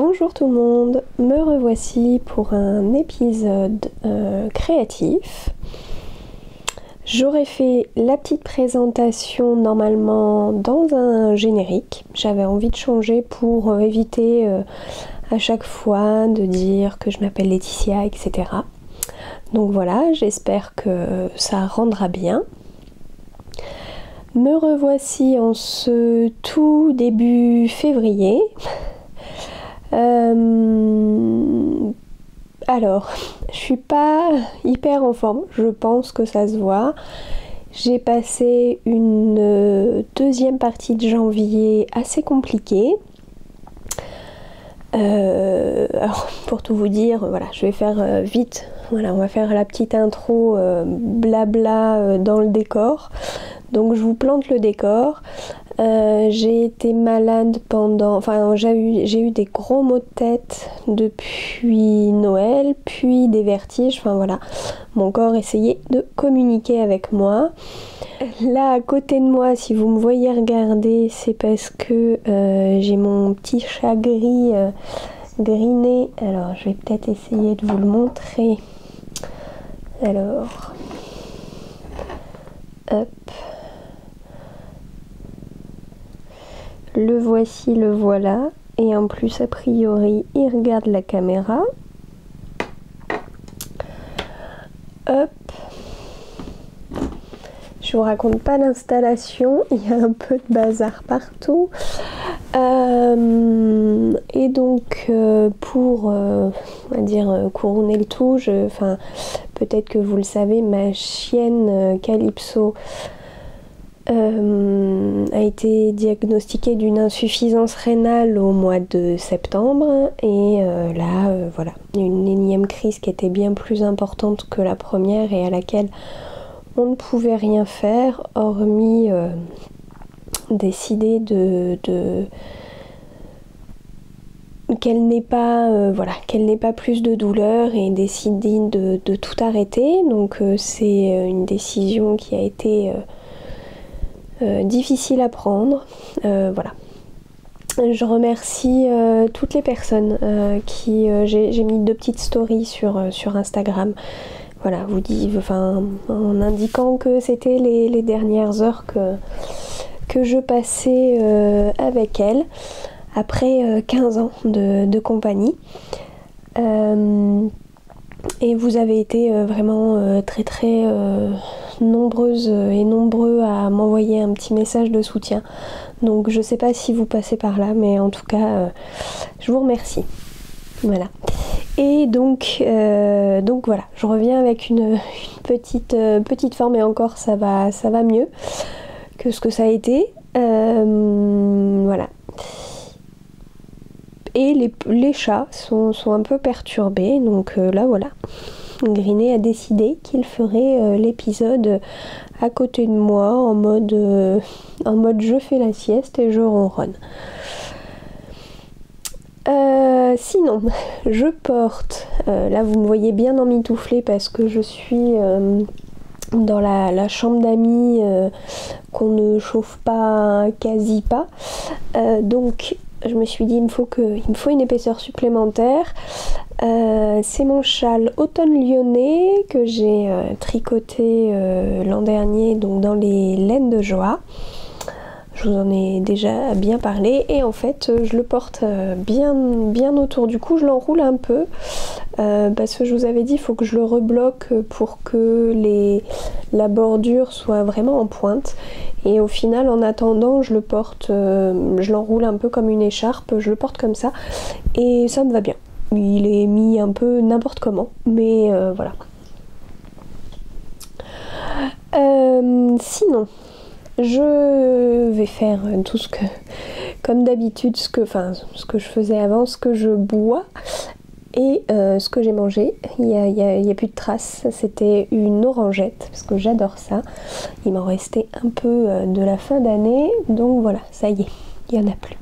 Bonjour tout le monde, me revoici pour un épisode créatif. J'aurais fait la petite présentation normalement dans un générique. J'avais envie de changer pour éviter à chaque fois de dire que je m'appelle Laetitia, etc. Donc voilà, j'espère que ça rendra bien. Me revoici en ce tout début février. Alors, je suis pas hyper en forme, je pense que ça se voit. J'ai passé une deuxième partie de janvier assez compliquée. Alors, pour tout vous dire, voilà, je vais faire vite. Voilà, on va faire la petite intro blabla dans le décor. Donc je vous plante le décor. J'ai été malade j'ai eu des gros maux de tête depuis Noël, puis des vertiges, enfin voilà, mon corps essayait de communiquer avec moi. Là à côté de moi, si vous me voyez regarder, c'est parce que j'ai mon petit chat gris griné. Alors je vais peut-être essayer de vous le montrer. Alors, hop. Le voici, le voilà. Et en plus, a priori, il regarde la caméra. Hop. Je vous raconte pas l'installation. Il y a un peu de bazar partout. Et donc, pour, on va dire, couronner le tout, peut-être que vous le savez, ma chienne Calypso a été diagnostiquée d'une insuffisance rénale au mois de septembre et voilà, une énième crise qui était bien plus importante que la première et à laquelle on ne pouvait rien faire hormis décider qu'elle n'ait pas plus de douleur et décider de tout arrêter. Donc c'est une décision qui a été difficile à prendre. Voilà. Je remercie toutes les personnes qui j'ai mis 2 petites stories sur Instagram. Voilà, en indiquant que c'était les dernières heures que je passais avec elle après 15 ans de compagnie. Et vous avez été vraiment très très nombreuses et nombreux à m'envoyer un petit message de soutien. Donc je sais pas si vous passez par là, mais en tout cas je vous remercie. Voilà. Et donc voilà, je reviens avec une petite forme et encore ça va mieux que ce que ça a été. Voilà. Et les chats sont un peu perturbés, donc là voilà. Griné a décidé qu'il ferait l'épisode à côté de moi en mode je fais la sieste et je ronronne. Sinon, je porte, là vous me voyez bien emmitouflée parce que je suis dans la chambre d'amis qu'on ne chauffe pas, quasi pas. Donc je me suis dit il me faut une épaisseur supplémentaire. C'est mon châle automne lyonnais que j'ai tricoté l'an dernier, donc dans les laines de joie. je vous en ai déjà bien parlé, et en fait je le porte bien autour du cou, je l'enroule un peu parce que je vous avais dit il faut que je le rebloque pour que la bordure soit vraiment en pointe, et au final en attendant je le porte, je l'enroule un peu comme une écharpe, je le porte comme ça et ça me va bien. Il est mis un peu n'importe comment, mais voilà. Sinon, je vais faire tout ce que, comme d'habitude, ce que je faisais avant, ce que je bois et ce que j'ai mangé. Il y a plus de traces. C'était une orangette parce que j'adore ça. Il m'en restait un peu de la fin d'année, donc voilà, ça y est, il n'y en a plus.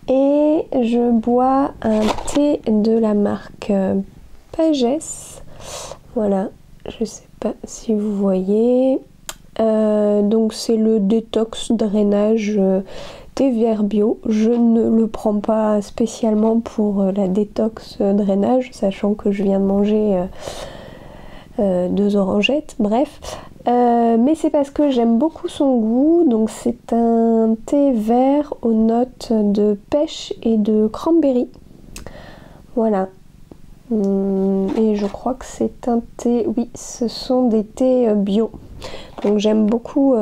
Et je bois un thé de la marque Pages. Voilà, je sais pas si vous voyez. Donc c'est le détox drainage thé vert bio. Je ne le prends pas spécialement pour la détox drainage, sachant que je viens de manger 2 orangettes, bref. Mais c'est parce que j'aime beaucoup son goût. Donc c'est un thé vert aux notes de pêche et de cranberry. Voilà. Et je crois que c'est un thé, oui, ce sont des thés bio. Donc j'aime beaucoup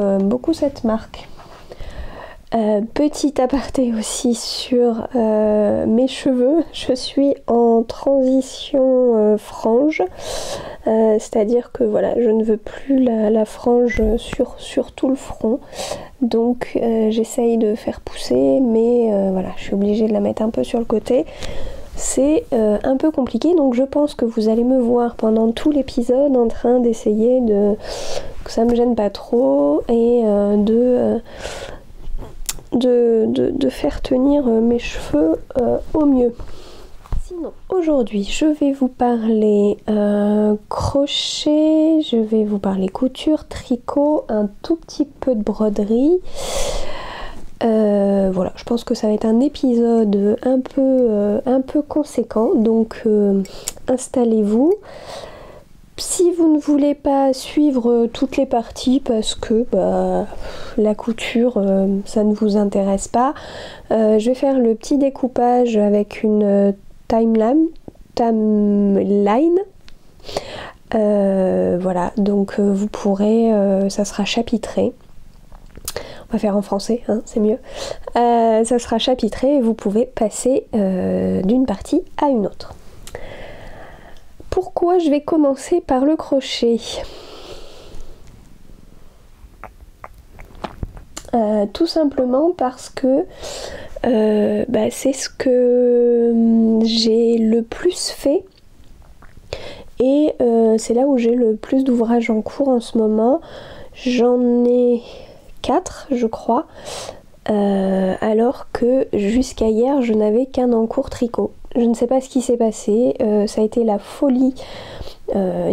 cette marque. Petit aparté aussi sur mes cheveux, je suis en transition frange, c'est-à-dire que voilà, je ne veux plus la frange sur tout le front, donc j'essaye de faire pousser, mais voilà, je suis obligée de la mettre un peu sur le côté. C'est un peu compliqué, donc je pense que vous allez me voir pendant tout l'épisode en train d'essayer que ça me gêne pas trop et de faire tenir mes cheveux au mieux. Sinon, aujourd'hui, je vais vous parler crochet, je vais vous parler couture, tricot, un tout petit peu de broderie. Voilà, je pense que ça va être un épisode un peu conséquent, donc installez-vous. Si vous ne voulez pas suivre toutes les parties parce que la couture ça ne vous intéresse pas, je vais faire le petit découpage avec une timeline. Voilà, donc vous pourrez, ça sera chapitré. On va faire en français, hein, c'est mieux. Ça sera chapitré et vous pouvez passer d'une partie à une autre. Pourquoi je vais commencer par le crochet ? Tout simplement parce que c'est ce que j'ai le plus fait et c'est là où j'ai le plus d'ouvrages en cours en ce moment. J'en ai 4 je crois, alors que jusqu'à hier je n'avais qu'un en cours tricot. Je ne sais pas ce qui s'est passé, ça a été la folie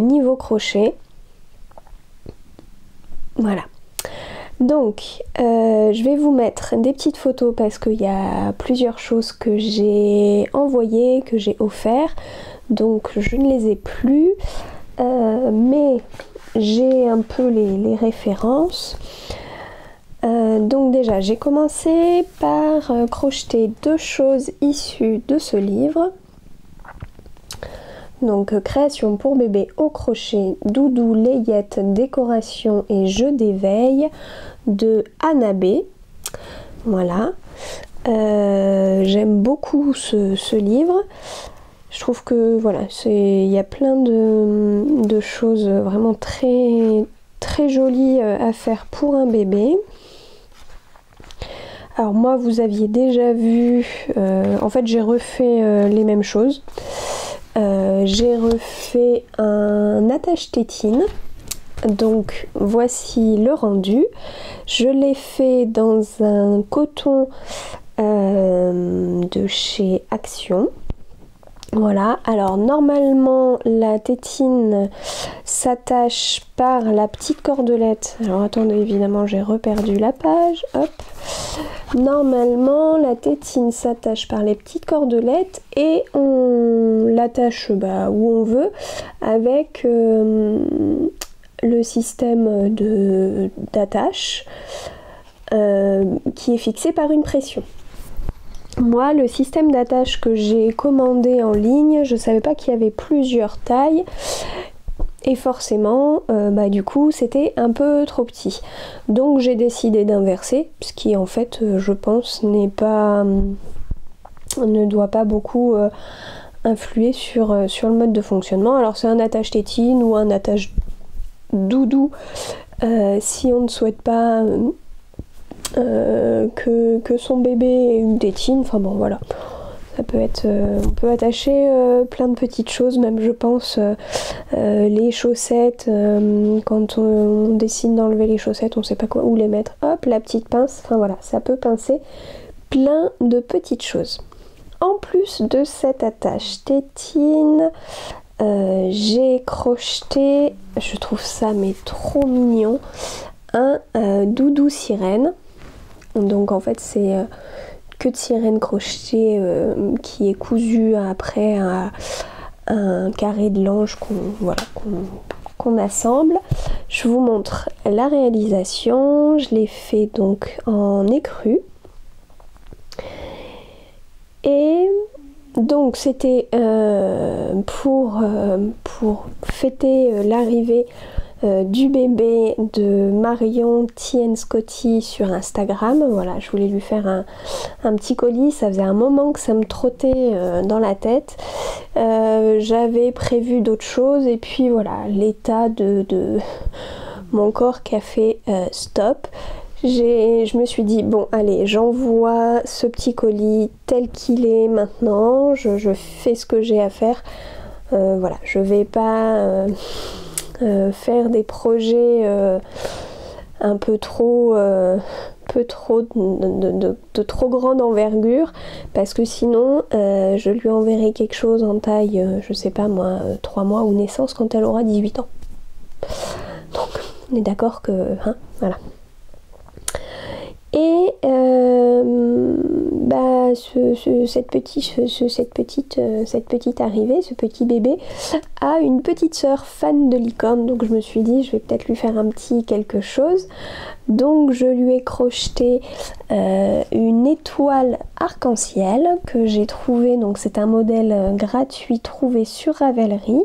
niveau crochet. Voilà. Donc je vais vous mettre des petites photos parce qu'il y a plusieurs choses que j'ai envoyées, que j'ai offert, donc je ne les ai plus, mais j'ai un peu les références. Donc déjà j'ai commencé par crocheter 2 choses issues de ce livre. Donc création pour bébé au crochet, doudou, layette, décoration et jeu d'éveil de Anna B. Voilà. J'aime beaucoup ce livre. Je trouve que voilà, il y a plein de choses vraiment très, très jolies à faire pour un bébé. Alors moi vous aviez déjà vu, en fait j'ai refait les mêmes choses. J'ai refait un attache tétine, donc voici le rendu. Je l'ai fait dans un coton de chez Action. Voilà, alors normalement la tétine s'attache par la petite cordelette. Alors attendez, évidemment j'ai reperdu la page, hop. Normalement la tétine s'attache par les petites cordelettes et on l'attache où on veut avec le système d'attache. qui est fixé par une pression. Moi, le système d'attache que j'ai commandé en ligne, je ne savais pas qu'il y avait plusieurs tailles. Et forcément, du coup, c'était un peu trop petit. Donc j'ai décidé d'inverser, ce qui en fait, je pense, ne doit pas beaucoup influer sur le mode de fonctionnement. Alors c'est un attache tétine ou un attache doudou, si on ne souhaite pas que son bébé ait une tétine, enfin bon voilà. Ça peut être, on peut attacher plein de petites choses, même je pense les chaussettes, quand on décide d'enlever les chaussettes, on ne sait pas où les mettre, hop, la petite pince, enfin voilà, ça peut pincer plein de petites choses. En plus de cette attache tétine, j'ai crocheté, je trouve ça mais trop mignon, un doudou sirène. Donc en fait c'est queue de sirène crochetée qui est cousue après un carré de lange qu'on assemble. Je vous montre la réalisation. Je l'ai fait donc en écru. Et donc c'était pour fêter l'arrivée du bébé de Marion T. Scotty sur Instagram. Voilà, je voulais lui faire un petit colis, ça faisait un moment que ça me trottait dans la tête. J'avais prévu d'autres choses et puis voilà, l'état de mon corps qui a fait stop. Je me suis dit, bon allez, j'envoie ce petit colis tel qu'il est maintenant, je fais ce que j'ai à faire. Voilà, je vais pas faire des projets un peu trop de trop grande envergure, parce que sinon je lui enverrai quelque chose en taille, je sais pas moi, 3 mois ou naissance quand elle aura 18 ans. Donc on est d'accord que, hein, voilà. Et cette petite arrivée, ce petit bébé a une petite sœur fan de licorne, donc je me suis dit je vais peut-être lui faire un petit quelque chose. Donc je lui ai crocheté une étoile arc-en-ciel que j'ai trouvé, donc c'est un modèle gratuit trouvé sur Ravelry.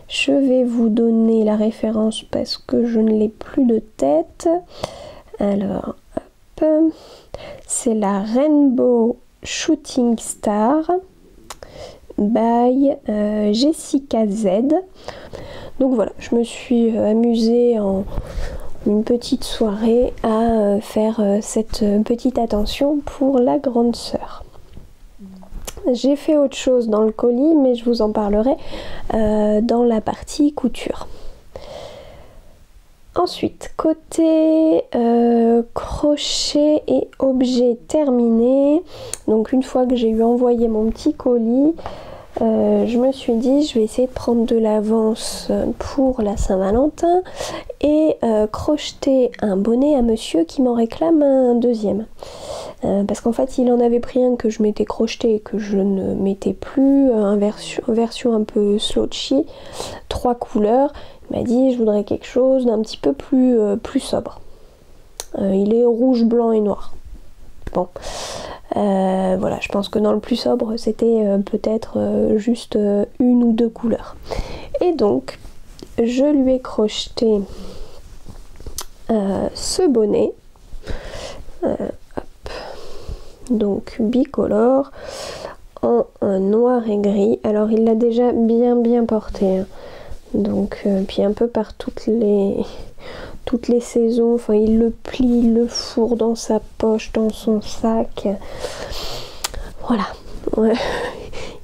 Je vais vous donner la référence parce que je ne l'ai plus de tête. Alors c'est la Rainbow Shooting Star by Jessica Z. Donc voilà, je me suis amusée en une petite soirée à faire cette petite attention pour la grande sœur. J'ai fait autre chose dans le colis, mais je vous en parlerai dans la partie couture. Ensuite, côté crochet et objets terminés, donc une fois que j'ai eu envoyé mon petit colis, je me suis dit je vais essayer de prendre de l'avance pour la Saint-Valentin et crocheter un bonnet à monsieur qui m'en réclame un deuxième. Parce qu'en fait il en avait pris un que je m'étais crocheté et que je ne mettais plus, en version un peu slouchy, 3 couleurs. Il m'a dit je voudrais quelque chose d'un petit peu plus sobre. Il est rouge, blanc et noir. Bon, voilà, je pense que dans le plus sobre c'était peut-être juste 1 ou 2 couleurs. Et donc je lui ai crocheté ce bonnet, donc bicolore en noir et gris. Alors il l'a déjà bien porté, hein. Donc puis un peu par toutes les saisons, enfin il le plie, il le fourre dans sa poche, dans son sac, voilà. Ouais.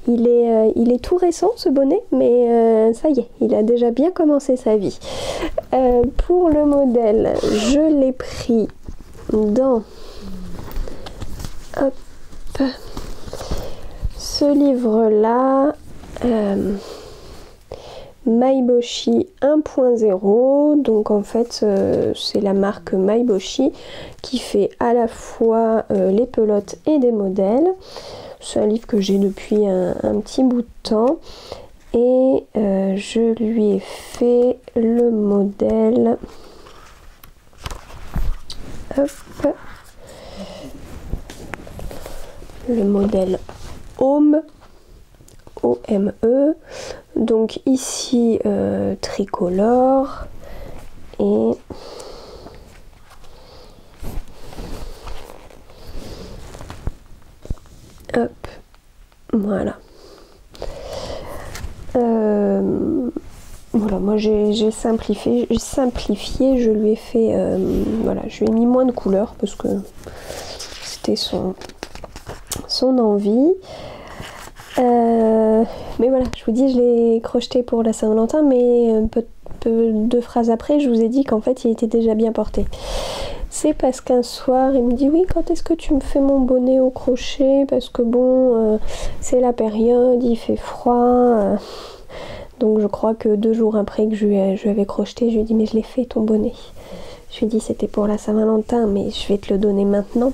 Il est tout récent ce bonnet, mais ça y est, il a déjà bien commencé sa vie. Pour le modèle, je l'ai pris dans ce livre là, Maiboshi 1.0. donc en fait c'est la marque Maiboshi qui fait à la fois les pelotes et des modèles. C'est un livre que j'ai depuis un petit bout de temps et je lui ai fait le modèle. Hop, le modèle Home, O-M-E. Donc ici tricolore et hop, voilà. Voilà, moi j'ai simplifié, je lui ai fait, voilà, je lui ai mis moins de couleurs parce que c'était son envie. Mais voilà, je vous dis, je l'ai crocheté pour la Saint-Valentin, mais deux phrases après, je vous ai dit qu'en fait, il était déjà bien porté. C'est parce qu'un soir, il me dit, oui, quand est-ce que tu me fais mon bonnet au crochet? Parce que bon, c'est la période, il fait froid. Donc je crois que 2 jours après que je lui avais crocheté, je lui ai dit, mais je l'ai fait ton bonnet. Je lui ai dit, c'était pour la Saint-Valentin, mais je vais te le donner maintenant.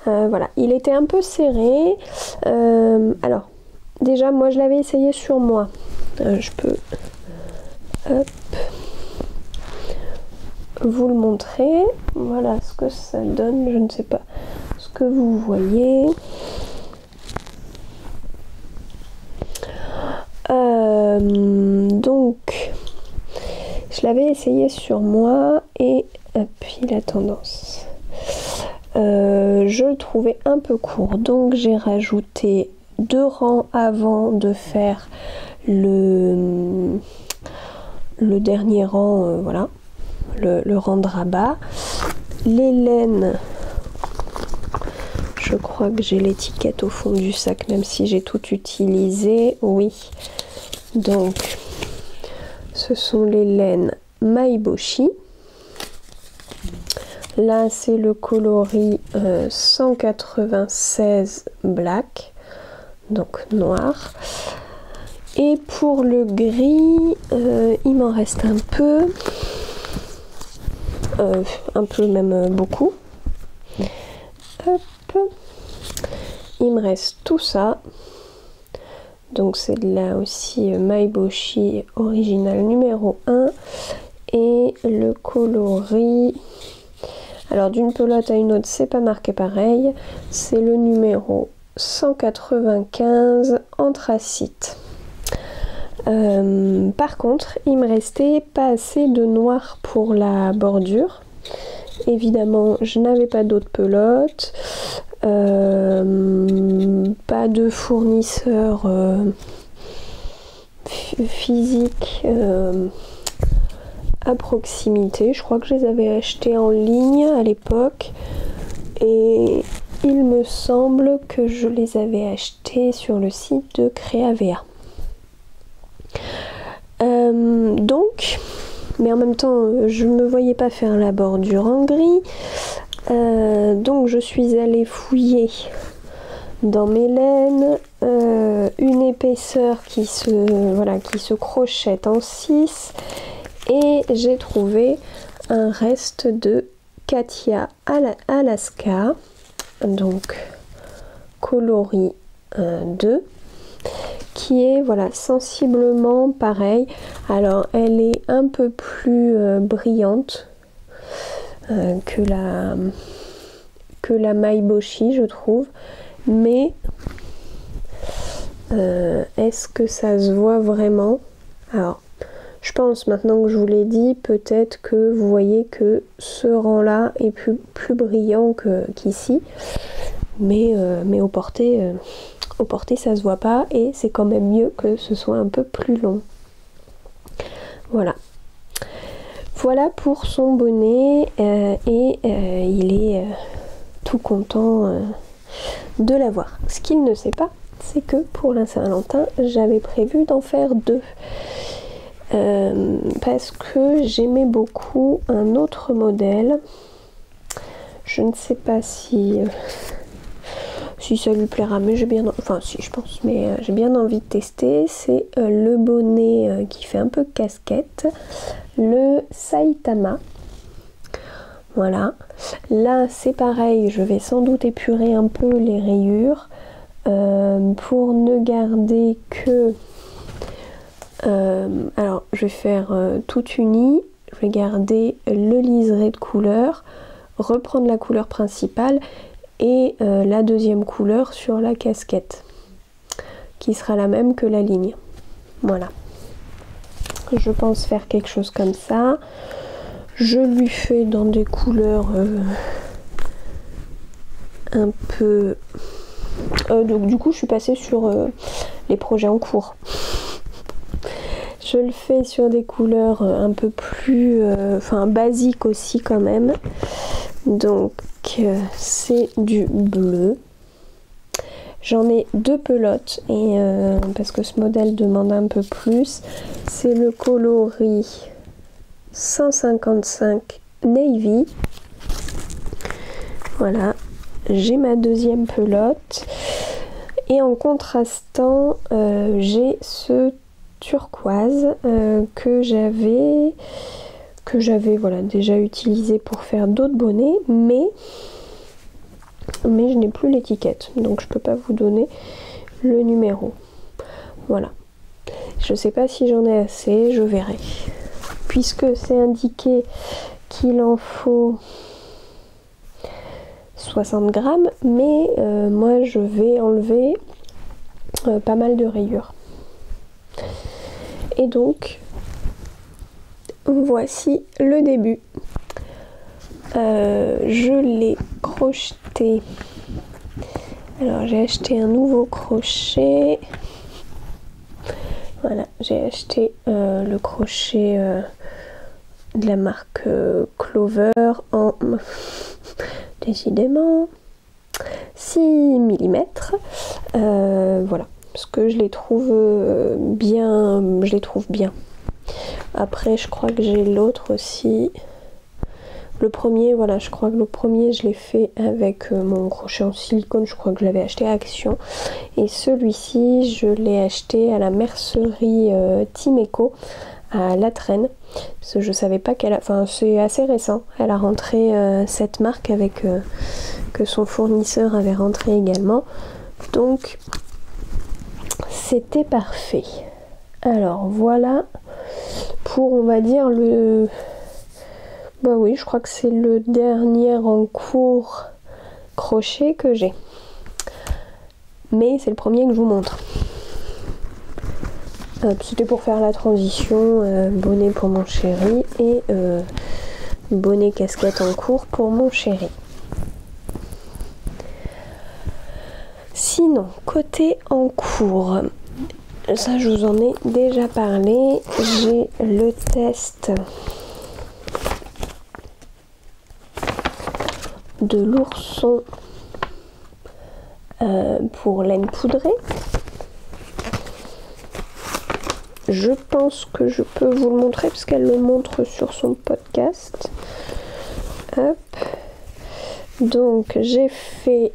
Voilà, il était un peu serré. Alors, déjà, moi, je l'avais essayé sur moi. Je peux hop, vous le montrer. Voilà ce que ça donne. Je ne sais pas ce que vous voyez. Donc, je l'avais essayé sur moi et hop, il a tendance. Je le trouvais un peu court, donc j'ai rajouté 2 rangs avant de faire le dernier rang, voilà, le rang de rabat. Les laines, je crois que j'ai l'étiquette au fond du sac, même si j'ai tout utilisé, oui. Donc, ce sont les laines Maiboshi. Là, c'est le coloris 196 black, donc noir. Et pour le gris, il m'en reste un peu même beaucoup. Hop. Il me reste tout ça. Donc c'est là aussi Maiboshi original numéro 1. Et le coloris... Alors d'une pelote à une autre, c'est pas marqué pareil. C'est le numéro 195 anthracite. Par contre, il me restait pas assez de noir pour la bordure. Évidemment, je n'avais pas d'autres pelotes. Pas de fournisseur physique à proximité. Je crois que je les avais achetés en ligne à l'époque et il me semble que je les avais achetés sur le site de Créavea. Donc, mais en même temps, je ne me voyais pas faire la bordure en gris. Donc je suis allée fouiller dans mes laines, une épaisseur qui se crochette en 6 et j'ai trouvé un reste de Katia Alaska, donc coloris 2, qui est voilà sensiblement pareil. Alors elle est un peu plus brillante que la Maiboshi, je trouve, mais est-ce que ça se voit vraiment? Alors je pense, maintenant que je vous l'ai dit, peut-être que vous voyez que ce rang là est plus brillant qu'ici, mais au porté ça se voit pas et c'est quand même mieux que ce soit un peu plus long. Voilà pour son bonnet et il est tout content de l'avoir. Ce qu'il ne sait pas, c'est que pour la Saint-Valentin, j'avais prévu d'en faire 2. Parce que j'aimais beaucoup un autre modèle. Je ne sais pas si ça lui plaira, mais j'ai bien envie de tester. C'est le bonnet qui fait un peu casquette, le Saitama. Voilà, là c'est pareil, je vais sans doute épurer un peu les rayures pour ne garder que alors je vais faire tout uni, je vais garder le liseré de couleur, reprendre la couleur principale et la deuxième couleur sur la casquette qui sera la même que la ligne. Voilà, je pense faire quelque chose comme ça. Je lui fais dans des couleurs un peu... donc du coup je suis passée sur les projets en cours. Je le fais sur des couleurs un peu plus basiques aussi quand même. Donc c'est du bleu. J'en ai 2 pelotes et parce que ce modèle demande un peu plus. C'est le coloris 155 Navy. Voilà, j'ai ma deuxième pelote. Et en contrastant, j'ai ce turquoise que j'avais voilà, déjà utilisé pour faire d'autres bonnets, mais je n'ai plus l'étiquette, donc je peux pas vous donner le numéro. Voilà, je sais pas si j'en ai assez, je verrai, puisque c'est indiqué qu'il en faut 60 grammes, mais moi je vais enlever pas mal de rayures. Et donc voici le début. Je l'ai crocheté. Alors j'ai acheté un nouveau crochet. Voilà, j'ai acheté le crochet de la marque Clover en décidément 6 mm. Voilà, parce que je les trouve bien. Après je crois que j'ai l'autre aussi. Le premier, voilà, je crois que le premier je l'ai fait avec mon crochet en silicone, je crois que je l'avais acheté à Action. Et celui-ci, je l'ai acheté à la mercerie Timeco à La Traîne. Parce que je savais pas qu'elle a... Enfin, c'est assez récent. Elle a rentré cette marque avec... que son fournisseur avait rentré également. Donc, c'était parfait. Alors, voilà pour, on va dire, le... Bah oui, je crois que c'est le dernier en cours crochet que j'ai. Mais c'est le premier que je vous montre. C'était pour faire la transition, bonnet pour mon chéri et bonnet casquette en cours pour mon chéri. Sinon, côté en cours, ça je vous en ai déjà parlé, j'ai le test de l'ourson pour laine poudrée. Je pense que je peux vous le montrer parce qu'elle le montre sur son podcast. Hop. Donc j'ai fait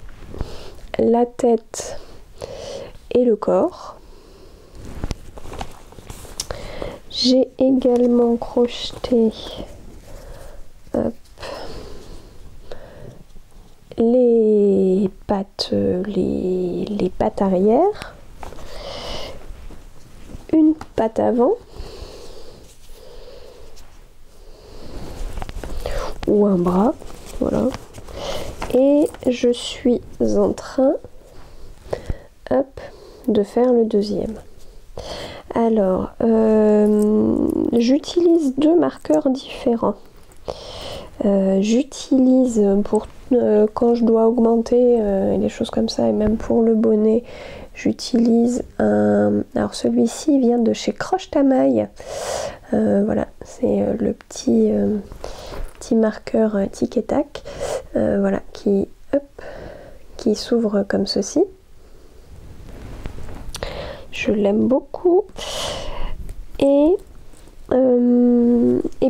la tête et le corps. J'ai également crocheté les pattes arrière, une patte avant ou un bras, voilà. Et je suis en train de faire le deuxième. Alors j'utilise 2 marqueurs différents. J'utilise pour quand je dois augmenter des choses comme ça, et même pour le bonnet j'utilise un... Alors celui-ci vient de chez Croche ta maille. Voilà, c'est le petit marqueur tic et tac, voilà, qui s'ouvre comme ceci. Je l'aime beaucoup. Et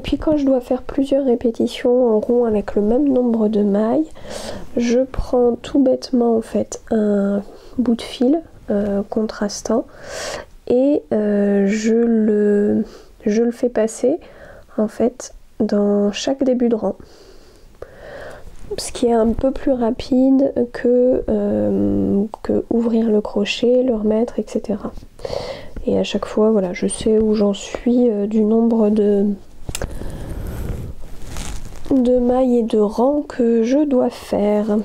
puis quand je dois faire plusieurs répétitions en rond avec le même nombre de mailles, je prends tout bêtement en fait un bout de fil contrastant et je le fais passer en fait dans chaque début de rang, ce qui est un peu plus rapide que ouvrir le crochet, le remettre, etc. Et à chaque fois, voilà, je sais où j'en suis du nombre de mailles et de rangs que je dois faire.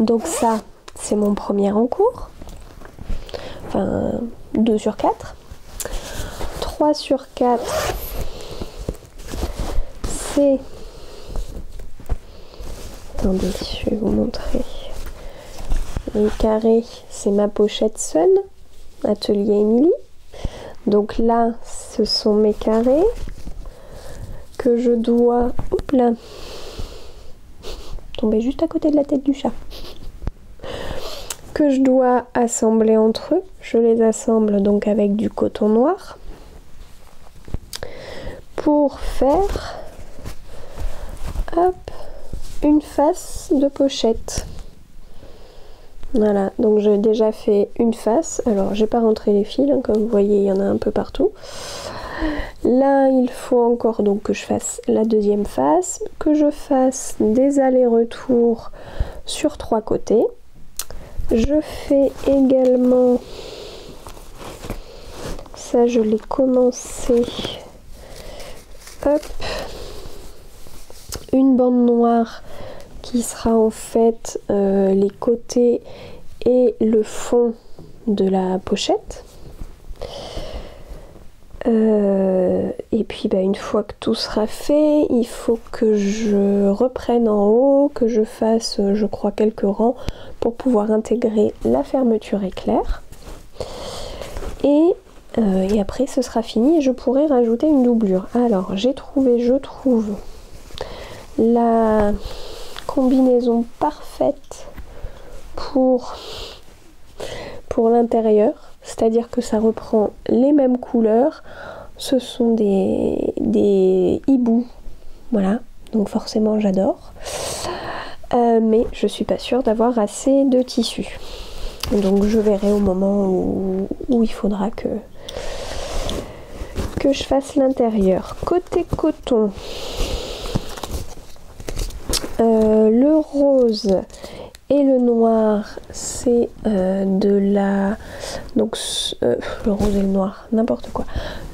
Donc ça, c'est mon premier en cours. Enfin, 2 sur 4. 3 sur 4, c'est... Attendez, je vais vous montrer. Les carrés, c'est ma pochette Sun, Atelier Émilie. Donc là, ce sont mes carrés que je dois... Oups là, tomber juste à côté de la tête du chat. Que je dois assembler entre eux. Je les assemble donc avec du coton noir pour faire hop, une face de pochette. Voilà, donc j'ai déjà fait une face. Alors j'ai pas rentré les fils, hein, comme vous voyez il y en a un peu partout. Là il faut encore donc que je fasse la deuxième face, que je fasse des allers-retours sur 3 côtés. Je fais également, ça je l'ai commencé, hop, une bande noire qui sera en fait les côtés et le fond de la pochette. Et puis une fois que tout sera fait, il faut que je reprenne en haut, que je fasse je crois quelques rangs pour pouvoir intégrer la fermeture éclair. Et après ce sera fini et je pourrai rajouter une doublure. Alors j'ai trouvé, je trouve, la combinaison parfaite pour l'intérieur, c'est-à-dire que ça reprend les mêmes couleurs, ce sont des hiboux, voilà, donc forcément j'adore, mais je suis pas sûre d'avoir assez de tissu, donc je verrai au moment où il faudra que je fasse l'intérieur. Côté coton, le rose et le noir, c'est de la... Donc, le rose et le noir, n'importe quoi.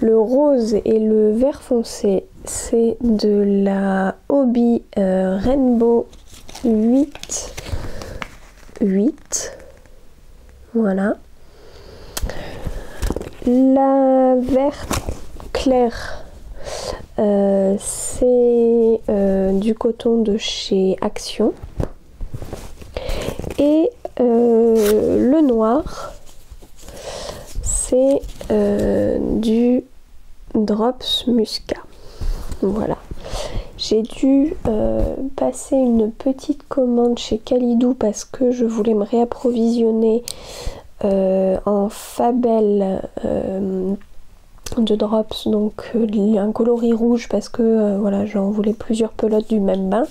Le rose et le vert foncé, c'est de la Hobby Rainbow 8. Voilà. La verte claire, c'est du coton de chez Action. Et le noir, c'est du Drops Muscat. Voilà. J'ai dû passer une petite commande chez Calidou parce que je voulais me réapprovisionner en Fabel de Drops, donc un coloris rouge parce que voilà, j'en voulais plusieurs pelotes du même bain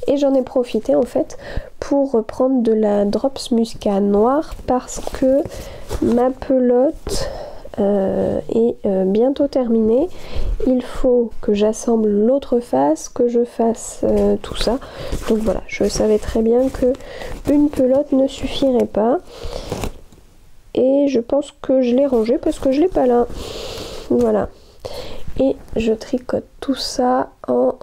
et j'en ai profité en fait pour reprendre de la Drops Muscat noire parce que ma pelote est bientôt terminée. Il faut que j'assemble l'autre face, que je fasse tout ça, donc voilà, je savais très bien que une pelote ne suffirait pas et je pense que je l'ai rangé parce que je l'ai pas là. Voilà, et je tricote tout ça en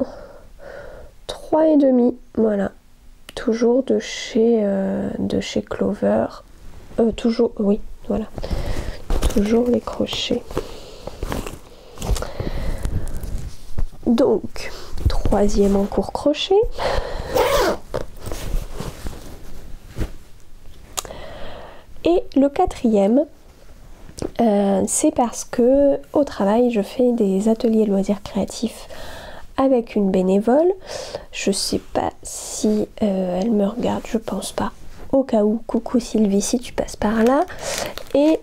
3,5, voilà, toujours de chez Clover, toujours, oui, voilà, toujours les crochets. Donc, troisième en cours crochet. Et le quatrième, c'est parce que au travail je fais des ateliers loisirs créatifs avec une bénévole. Je sais pas si elle me regarde, je pense pas. Au cas où, coucou Sylvie si tu passes par là. Et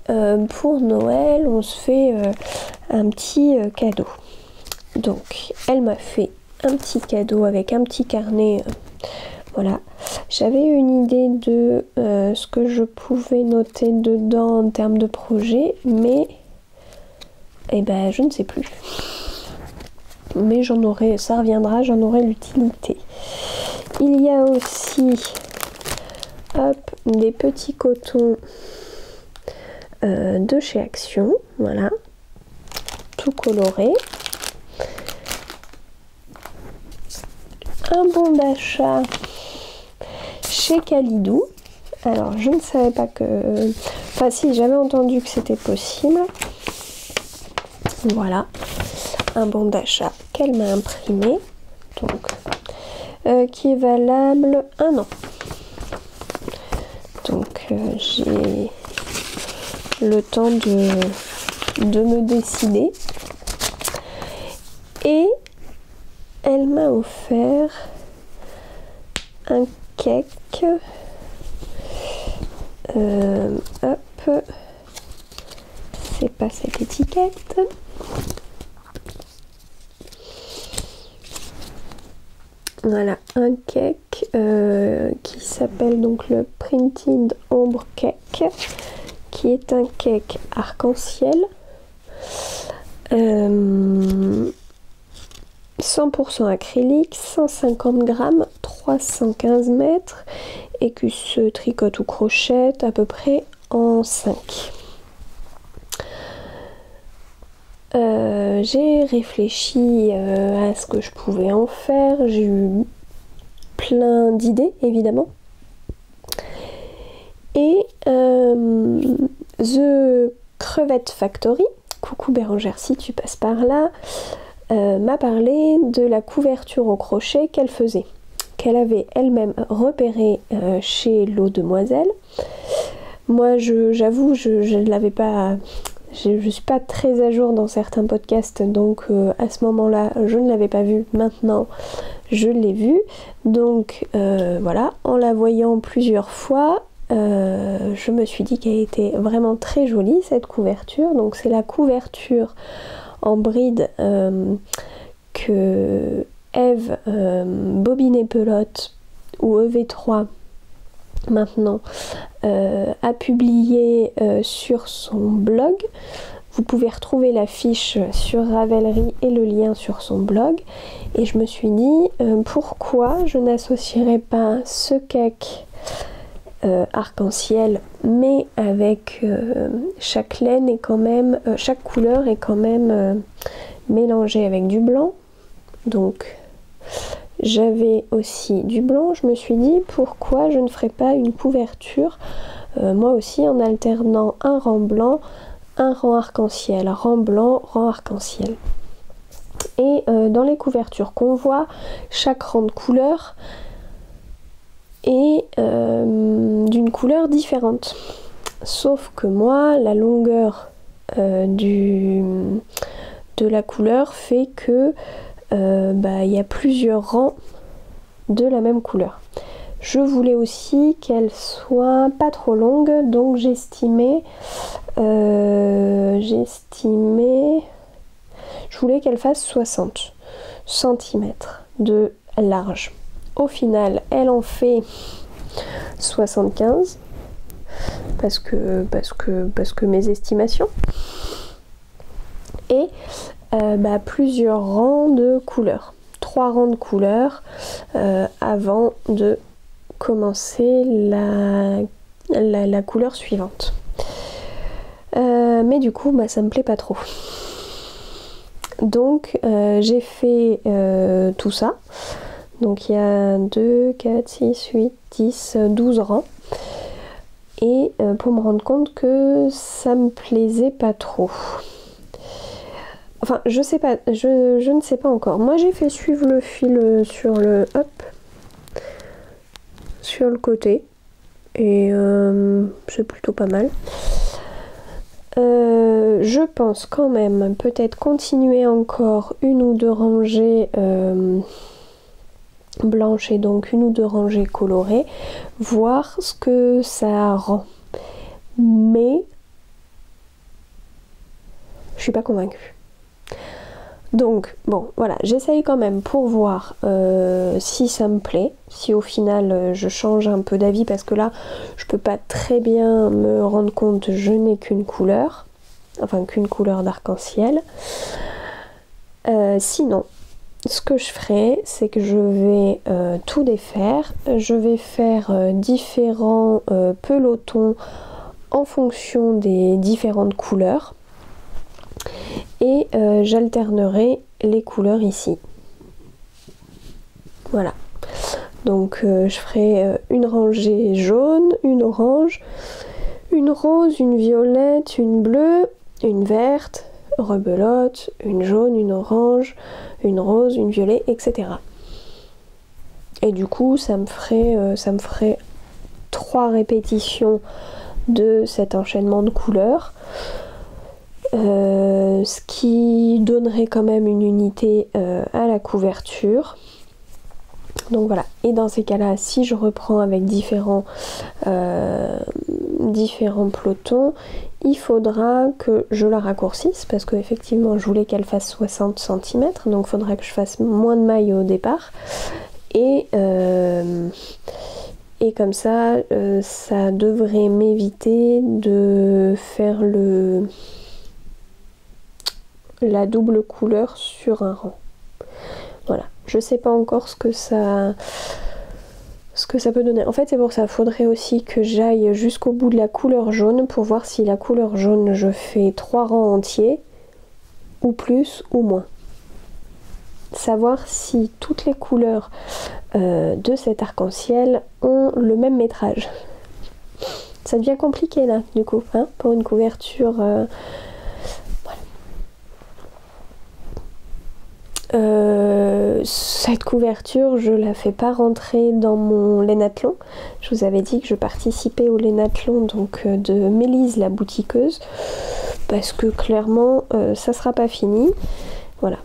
pour Noël on se fait un petit cadeau. Donc elle m'a fait un petit cadeau avec un petit carnet. Voilà, j'avais une idée de ce que je pouvais noter dedans en termes de projet, mais je ne sais plus. Mais ça reviendra, j'en aurai l'utilité. Il y a aussi des petits cotons de chez Action, voilà, tout coloré. Un bon d'achat chez Kalidou. Alors je ne savais pas que... Enfin si, j'avais entendu que c'était possible. Voilà, un bon d'achat qu'elle m'a imprimé. Donc, qui est valable 1 an. Donc j'ai le temps de me décider. Et elle m'a offert un cake. Hop, c'est pas cette étiquette. Voilà, un cake qui s'appelle donc le Printed Ombre Cake, qui est un cake arc-en-ciel. 100% acrylique, 150 grammes, 315 mètres, et qui se tricote ou crochette à peu près en 5. J'ai réfléchi à ce que je pouvais en faire, j'ai eu plein d'idées évidemment. Et The Crevette Factory, coucou Bérangère si tu passes par là, m'a parlé de la couverture au crochet qu'elle faisait, qu'elle avait elle-même repérée chez L'Eau Demoiselle. Moi j'avoue je ne l'avais pas, je suis pas très à jour dans certains podcasts, donc à ce moment-là je ne l'avais pas vue. Maintenant je l'ai vue, donc voilà, en la voyant plusieurs fois, je me suis dit qu'elle était vraiment très jolie cette couverture. Donc c'est la couverture en bride que Eve Bobine et Pelote, ou EV3 maintenant, a publié sur son blog. Vous pouvez retrouver la fiche sur Ravelry et le lien sur son blog. Et je me suis dit pourquoi je n'associerais pas ce cake arc-en-ciel, mais avec chaque laine est quand même, chaque couleur est quand même mélangée avec du blanc. Donc j'avais aussi du blanc. Je me suis dit pourquoi je ne ferais pas une couverture moi aussi en alternant un rang blanc, un rang arc-en-ciel, rang blanc, rang arc-en-ciel. Et dans les couvertures qu'on voit, chaque rang de couleur est d'une couleur différente. Sauf que moi, la longueur de la couleur fait que il y a plusieurs rangs de la même couleur. Je voulais aussi qu'elle soit pas trop longue, donc j'estimais, je voulais qu'elle fasse 60 cm de large. Au final, elle en fait 75 parce que mes estimations. Et plusieurs rangs de couleurs. 3 rangs de couleurs avant de commencer la couleur suivante. Mais du coup, ça me plaît pas trop. Donc, j'ai fait tout ça. Donc, il y a 2, 4, 6, 8, 10, 12 rangs. Et pour me rendre compte que ça me plaisait pas trop. Enfin, je sais pas, je ne sais pas encore. Moi, j'ai fait suivre le fil sur le côté. Et c'est plutôt pas mal. Je pense quand même peut-être continuer encore 1 ou 2 rangées blanches et donc 1 ou 2 rangées colorées, voir ce que ça rend. Mais je suis pas convaincue. Donc bon, voilà, j'essaye quand même pour voir si ça me plaît, si au final je change un peu d'avis, parce que là je peux pas très bien me rendre compte, je n'ai qu'une couleur, enfin qu'une couleur d'arc-en-ciel. Sinon, ce que je ferai, c'est que je vais tout défaire, je vais faire différents pelotons en fonction des différentes couleurs. Et j'alternerai les couleurs ici. Voilà. Donc je ferai une rangée jaune, une orange, une rose, une violette, une bleue, une verte, rebelote, une jaune, une orange, une rose, une violet, etc. Et du coup ça me ferait 3 répétitions de cet enchaînement de couleurs, ce qui donnerait quand même une unité à la couverture. Donc voilà, et dans ces cas-là, si je reprends avec différents pelotons, il faudra que je la raccourcisse parce que effectivement je voulais qu'elle fasse 60 cm, donc il faudra que je fasse moins de mailles au départ. Et comme ça, ça devrait m'éviter de faire la double couleur sur un rang. Voilà, je sais pas encore ce que ça peut donner. En fait, c'est pour ça, il faudrait aussi que j'aille jusqu'au bout de la couleur jaune pour voir si la couleur jaune, je fais 3 rangs entiers, ou plus, ou moins. Savoir si toutes les couleurs de cet arc-en-ciel ont le même métrage. Ça devient compliqué là, du coup, hein, pour une couverture. Voilà. Cette couverture, je la fais pas rentrer dans mon lainathlon. Je vous avais dit que je participais au lainathlon donc de Mélise la boutiqueuse, parce que clairement ça sera pas fini. Voilà.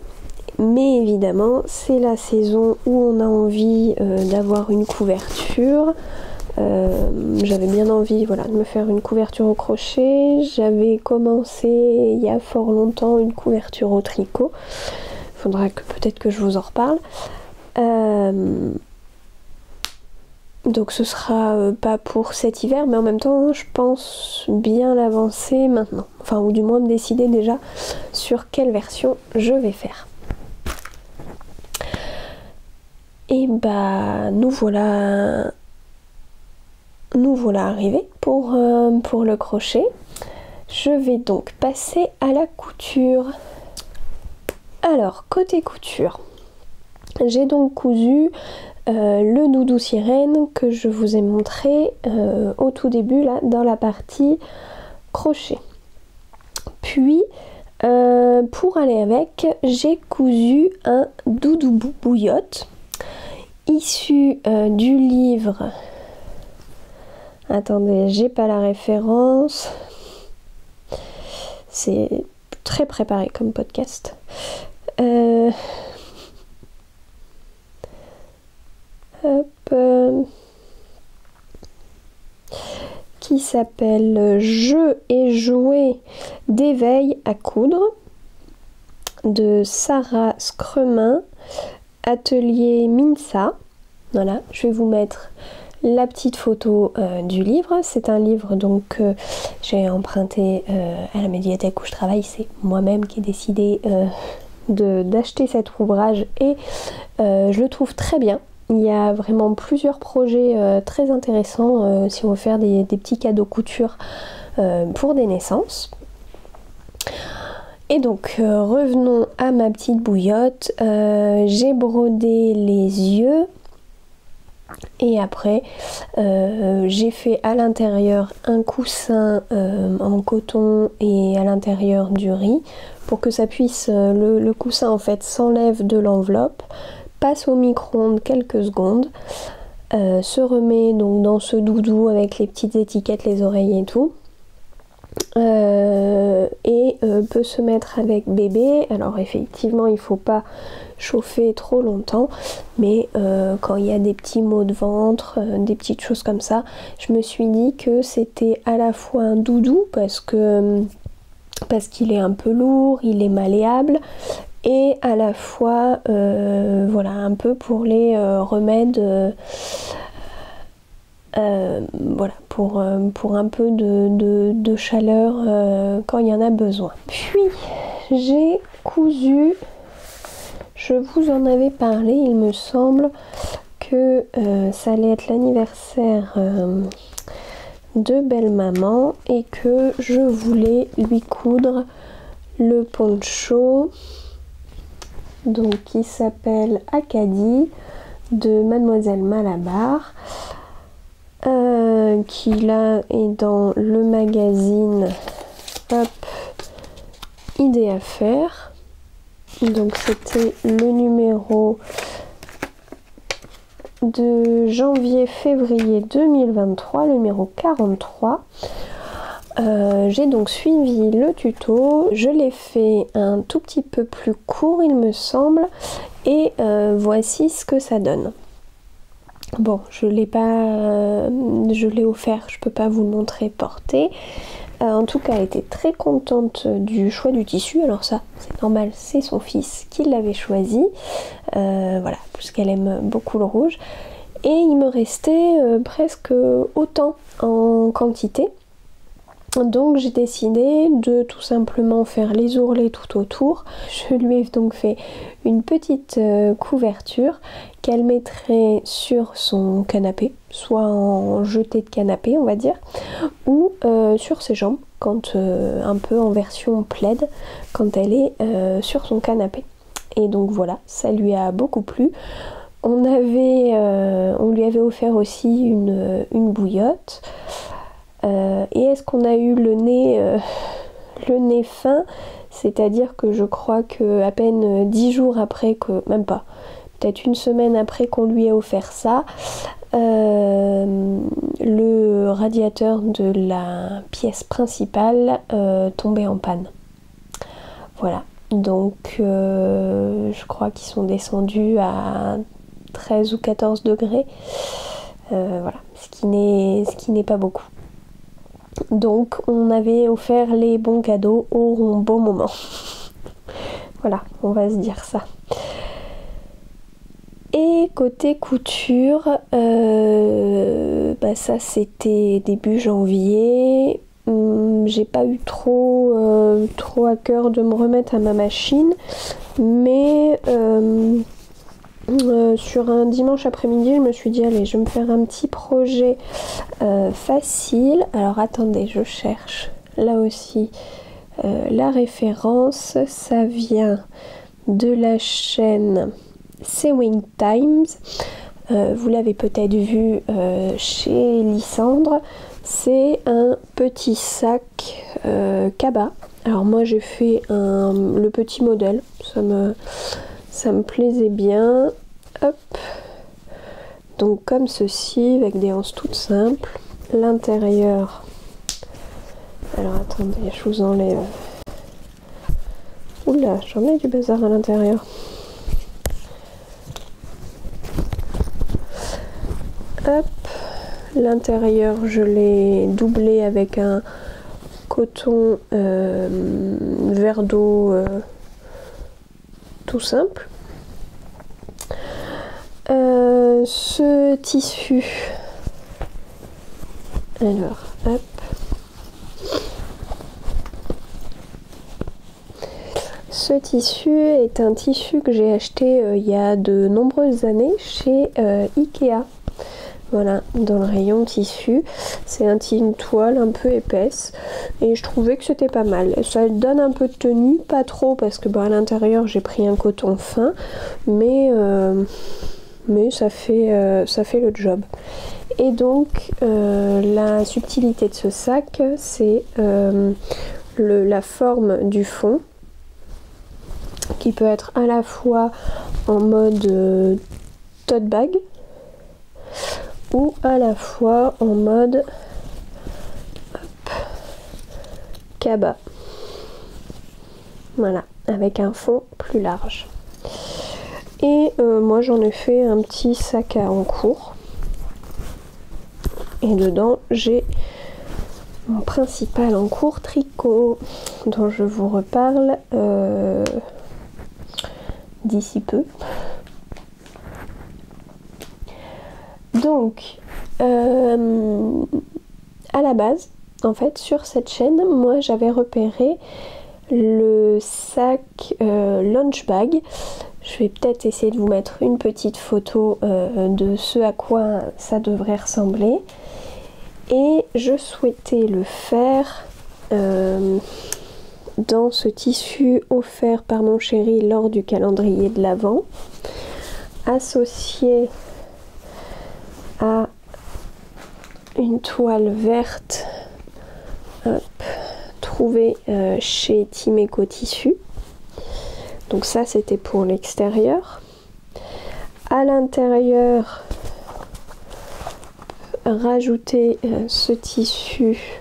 Mais évidemment, c'est la saison où on a envie d'avoir une couverture. J'avais bien envie, voilà, de me faire une couverture au crochet. J'avais commencé il y a fort longtemps une couverture au tricot. Faudra peut-être que je vous en reparle. Donc ce sera pas pour cet hiver, mais en même temps je pense bien l'avancer maintenant. Enfin, ou du moins me décider déjà sur quelle version je vais faire. Et bah nous voilà arrivés pour le crochet. Je vais donc passer à la couture. Alors, côté couture, j'ai donc cousu le doudou sirène que je vous ai montré au tout début, là, dans la partie crochet. Puis, pour aller avec, j'ai cousu un doudou bouillotte issu du livre... Attendez, j'ai pas la référence. C'est très préparé comme podcast. Qui s'appelle Jeux et jouets d'éveil à coudre de Sarah Scremin, atelier Minsa. Voilà, je vais vous mettre la petite photo du livre. C'est un livre donc que j'ai emprunté à la médiathèque où je travaille. C'est moi-même qui ai décidé d'acheter cet ouvrage et je le trouve très bien. Il y a vraiment plusieurs projets très intéressants si on veut faire des petits cadeaux couture pour des naissances. Et donc revenons à ma petite bouillotte. J'ai brodé les yeux et après j'ai fait à l'intérieur un coussin en coton et à l'intérieur du riz pour que ça puisse, le coussin en fait s'enlève de l'enveloppe, passe au micro-ondes quelques secondes, se remet donc dans ce doudou avec les petites étiquettes, les oreilles et tout, et peut se mettre avec bébé. Alors effectivement il faut pas chauffer trop longtemps, mais quand il y a des petits maux de ventre, des petites choses comme ça, je me suis dit que c'était à la fois un doudou parce qu'il est un peu lourd, il est malléable, et à la fois voilà, un peu pour les remèdes, voilà, pour un peu de chaleur quand il y en a besoin. Puis j'ai cousu, je vous en avais parlé, il me semble que ça allait être l'anniversaire de belle-maman et que je voulais lui coudre le poncho donc qui s'appelle Acadie de Mademoiselle Malabar, qui là est dans le magazine Idées à faire. Donc c'était le numéro de janvier-février 2023, le numéro 43. J'ai donc suivi le tuto, je l'ai fait un tout petit peu plus court il me semble, et voici ce que ça donne. Bon, je l'ai offert, je peux pas vous le montrer porté. En tout cas, elle était très contente du choix du tissu. Alors ça, c'est normal, c'est son fils qui l'avait choisi. Voilà, puisqu'elle aime beaucoup le rouge. Et il me restait presque autant en quantité. Donc j'ai décidé de tout simplement faire les ourlets tout autour. Je lui ai donc fait une petite couverture qu'elle mettrait sur son canapé, soit en jeté de canapé on va dire, ou sur ses jambes, quand un peu en version plaid, quand elle est sur son canapé. Et donc voilà, ça lui a beaucoup plu. On lui avait offert aussi une bouillotte. Et est-ce qu'on a eu le nez fin, c'est-à-dire que je crois que à peine 10 jours après, même pas, peut-être une semaine après qu'on lui ait offert ça, le radiateur de la pièce principale tombait en panne. Voilà, donc je crois qu'ils sont descendus à 13 ou 14 degrés, voilà, ce qui n'est pas beaucoup. Donc on avait offert les bons cadeaux au bon moment. Voilà, on va se dire ça. Et côté couture, ça c'était début janvier. J'ai pas eu trop à cœur de me remettre à ma machine, mais sur un dimanche après-midi, je me suis dit allez, je vais me faire un petit projet facile. Alors attendez, je cherche là aussi la référence. Ça vient de la chaîne Sewing Times. Vous l'avez peut-être vu chez Lysandre. C'est un petit sac cabas. Alors moi j'ai fait le petit modèle, ça me plaisait bien. Hop. Donc comme ceci, avec des anses toutes simples. L'intérieur. Alors attendez, je vous enlève. Oula, j'en ai du bazar à l'intérieur. Hop. L'intérieur, je l'ai doublé avec un coton verre d'eau tout simple. Ce tissu, alors hop, ce tissu est un tissu que j'ai acheté il y a de nombreuses années chez Ikea. Voilà, dans le rayon tissu, c'est une toile un peu épaisse et je trouvais que c'était pas mal. Ça donne un peu de tenue, pas trop parce que à l'intérieur j'ai pris un coton fin, mais ça fait le job. Et donc la subtilité de ce sac, c'est la forme du fond qui peut être à la fois en mode tote bag ou à la fois en mode cabas. Voilà, avec un fond plus large. Et moi j'en ai fait un petit sac à encours. Et dedans j'ai mon principal encours tricot dont je vous reparle d'ici peu. Donc, à la base, en fait, sur cette chaîne, moi j'avais repéré le sac lunch bag. Je vais peut-être essayer de vous mettre une petite photo de ce à quoi ça devrait ressembler. Et je souhaitais le faire dans ce tissu offert par mon chéri lors du calendrier de l'Avent. associé à une toile verte trouvée chez Timeco Tissu. Donc ça c'était pour l'extérieur. À l'intérieur, rajouter ce tissu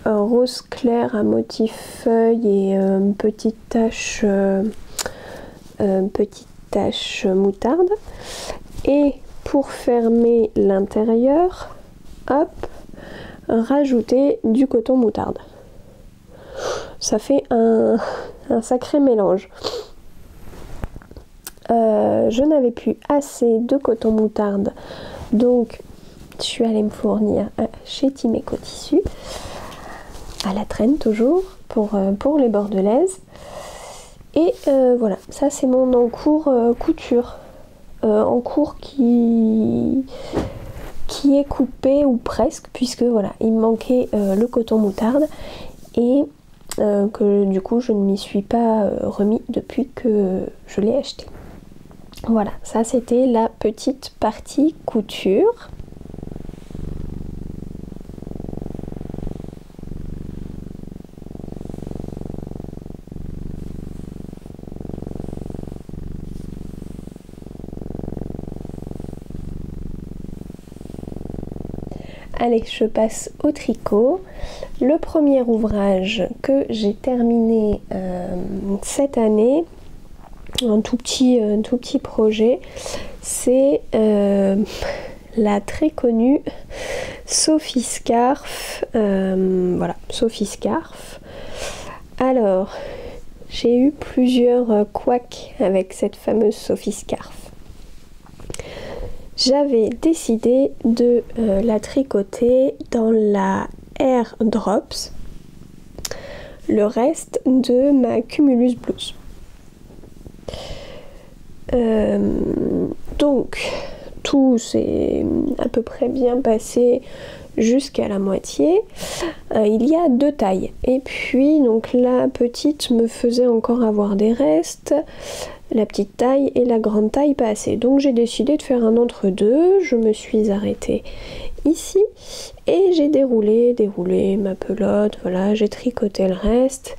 rose clair à motif feuille et petite tache moutarde. Et pour fermer l'intérieur, hop, rajouter du coton moutarde. Ça fait un sacré mélange. Je n'avais plus assez de coton moutarde, donc je suis allée me fournir chez Timeco Tissu, à la traîne toujours, pour les bordelaises. Et voilà, ça c'est mon encours couture. Encours qui est coupé ou presque, puisque voilà, il me manquait le coton moutarde et que du coup je ne m'y suis pas remis depuis que je l'ai acheté. Voilà, ça c'était la petite partie couture. Allez, je passe au tricot. Le premier ouvrage que j'ai terminé cette année, un tout petit projet, c'est la très connue Sophie Scarf. Voilà, Sophie Scarf. Alors, j'ai eu plusieurs couacs avec cette fameuse Sophie Scarf. J'avais décidé de la tricoter dans la Air Drops, le reste de ma Cumulus Blouse. Donc tout s'est à peu près bien passé jusqu'à la moitié. Il y a 2 tailles et puis donc la petite me faisait encore avoir des restes, la petite taille et la grande taille pas assez, donc j'ai décidé de faire un entre-deux. Je me suis arrêtée ici et j'ai déroulé ma pelote, voilà, j'ai tricoté le reste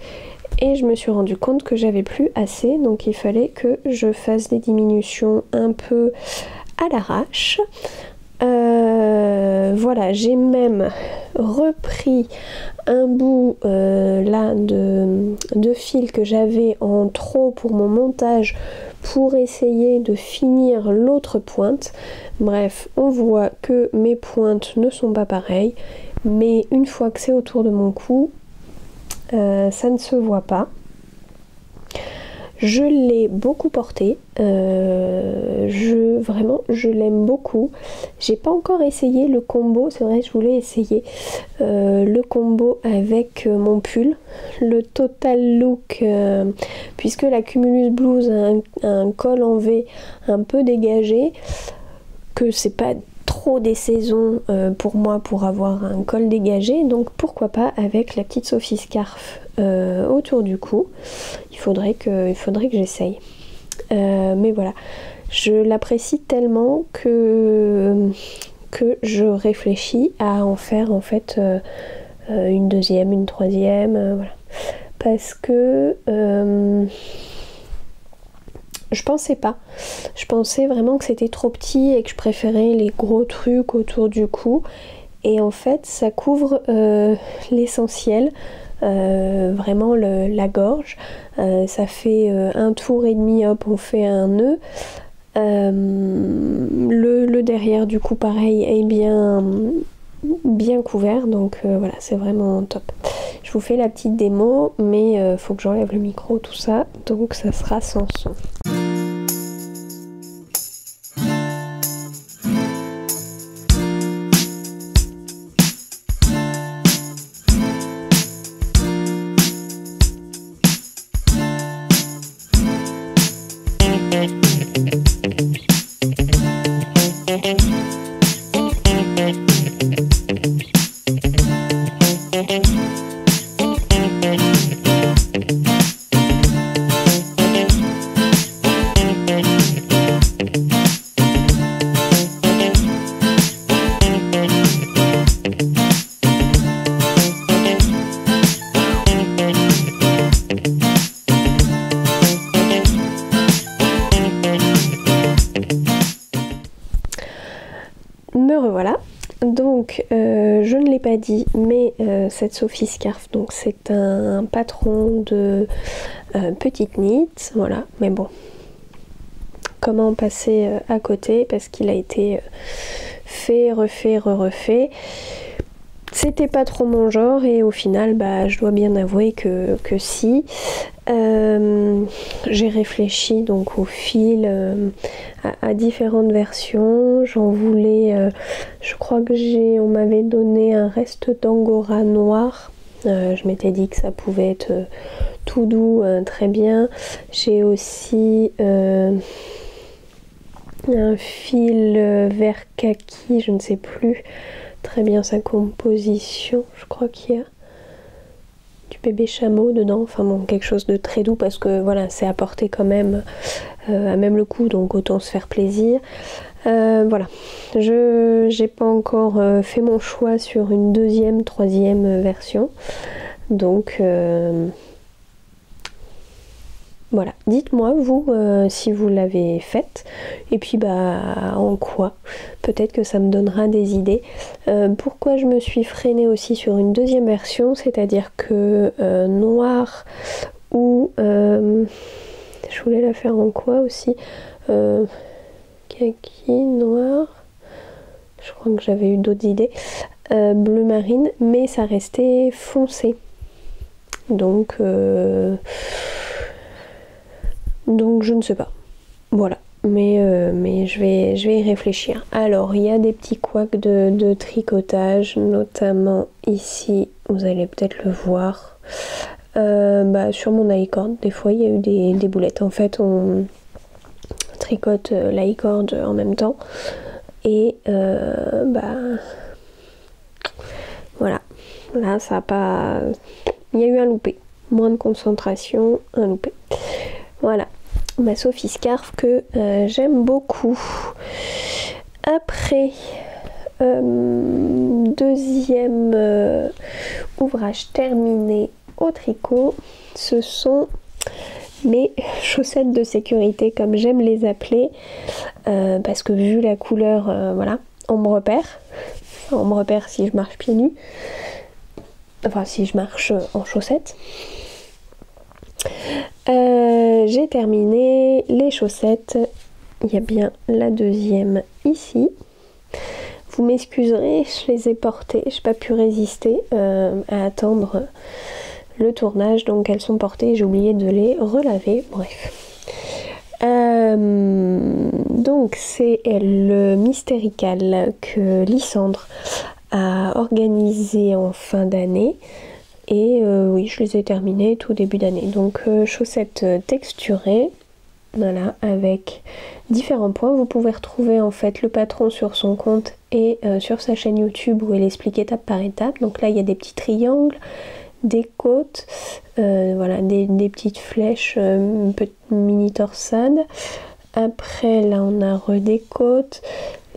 et je me suis rendu compte que j'avais plus assez, donc il fallait que je fasse des diminutions un peu à l'arrache. Voilà, j'ai même repris un bout là de fil que j'avais en trop pour mon montage pour essayer de finir l'autre pointe. Bref, on voit que mes pointes ne sont pas pareilles, mais une fois que c'est autour de mon cou, ça ne se voit pas. Je l'ai beaucoup porté, vraiment je l'aime beaucoup. J'ai pas encore essayé le combo, c'est vrai je voulais essayer le combo avec mon pull, le total look, puisque la Cumulus Blouse a un col en V un peu dégagé, que c'est pas trop des saisons pour moi pour avoir un col dégagé, donc pourquoi pas avec la petite Sophie Scarf autour du cou. Il faudrait que j'essaye, mais voilà, je l'apprécie tellement que je réfléchis à en faire en fait une deuxième, une troisième, voilà, parce que je pensais vraiment que c'était trop petit et que je préférais les gros trucs autour du cou, et en fait ça couvre l'essentiel, vraiment la gorge, ça fait un tour et demi, hop on fait un nœud, le derrière du cou pareil est bien couvert, donc voilà, c'est vraiment top. Je vous fais la petite démo, mais faut que j'enlève le micro, tout ça, donc ça sera sans son. Donc je ne l'ai pas dit, mais cette Sophie Scarf, donc c'est un patron de Petite Knit, voilà, mais bon, comment passer à côté parce qu'il a été fait, refait, refait. C'était pas trop mon genre et au final bah, je dois bien avouer que si. J'ai réfléchi donc au fil à différentes versions. J'en voulais, je crois que on m'avait donné un reste d'angora noir. Je m'étais dit que ça pouvait être tout doux, très bien. J'ai aussi un fil vert kaki, je ne sais plus très bien sa composition, je crois qu'il y a du bébé chameau dedans, enfin bon, quelque chose de très doux parce que voilà, c'est à porter quand même à même le coup, donc autant se faire plaisir. Voilà, j'ai pas encore fait mon choix sur une deuxième, troisième version, donc voilà, dites-moi vous si vous l'avez faite et puis bah en quoi, peut-être que ça me donnera des idées. Pourquoi je me suis freinée aussi sur une deuxième version, c'est-à-dire que noir ou je voulais la faire en quoi aussi, kaki, noir, je crois que j'avais eu d'autres idées, bleu marine, mais ça restait foncé, donc je ne sais pas, voilà, mais je vais y réfléchir. Alors il y a des petits couacs de tricotage, notamment ici, vous allez peut-être le voir, sur mon I-cord, des fois il y a eu des boulettes. En fait on tricote l'i-cord en même temps et voilà, là ça a pas, il y a eu un loupé, moins de concentration, un loupé. Voilà, ma Sophie Scarf que j'aime beaucoup. Après, deuxième ouvrage terminé au tricot, ce sont mes chaussettes de sécurité, comme j'aime les appeler, parce que vu la couleur, voilà, on me repère. Enfin, on me repère si je marche pieds nus, enfin si je marche en chaussettes. J'ai terminé les chaussettes, il y a bien la deuxième ici. Vous m'excuserez, je les ai portées, je n'ai pas pu résister à attendre le tournage, donc elles sont portées, j'ai oublié de les relaver, bref. Donc c'est le Mystérical que Lysandre a organisé en fin d'année. Et oui, je les ai terminées tout début d'année. Donc chaussettes texturées, voilà, avec différents points. Vous pouvez retrouver en fait le patron sur son compte et sur sa chaîne YouTube où elle explique étape par étape. Donc là, il y a des petits triangles, des côtes, voilà, des petites flèches, mini torsade. Après, là, on a des côtes.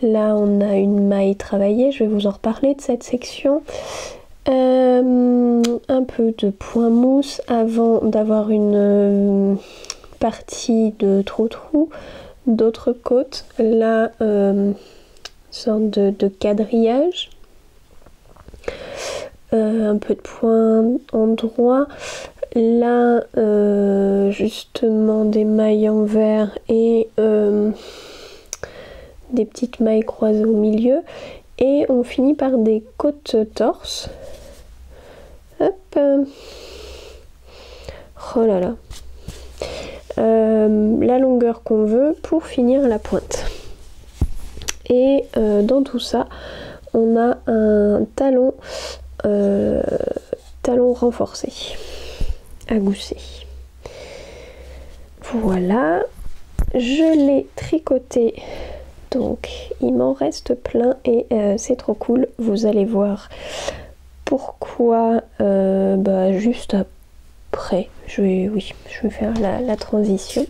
Là, on a une maille travaillée. Je vais vous en reparler de cette section. Un peu de point mousse avant d'avoir une partie de trou-trou, d'autres côtes, là sorte de quadrillage, un peu de point endroit, là justement des mailles en verre et des petites mailles croisées au milieu, et on finit par des côtes torse. Hop. Oh là là. La longueur qu'on veut pour finir la pointe. Et dans tout ça, on a un talon renforcé à gousset. Voilà, je l'ai tricoté, donc il m'en reste plein et c'est trop cool. Vous allez voir pourquoi juste après. Je vais faire la transition.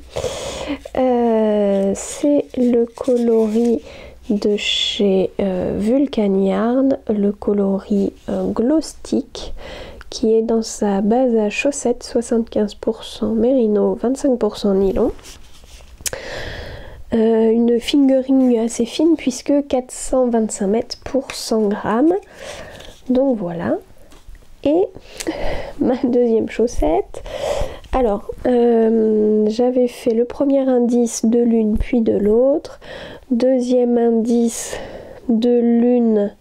C'est le coloris de chez Vulcan Yarn, le coloris Glow Stick, qui est dans sa base à chaussettes, 75% mérino, 25% nylon. une fingering assez fine puisque 425 mètres pour 100 grammes. Donc voilà. Et ma deuxième chaussette. Alors, j'avais fait le premier indice de l'une puis de l'autre. Deuxième indice de l'une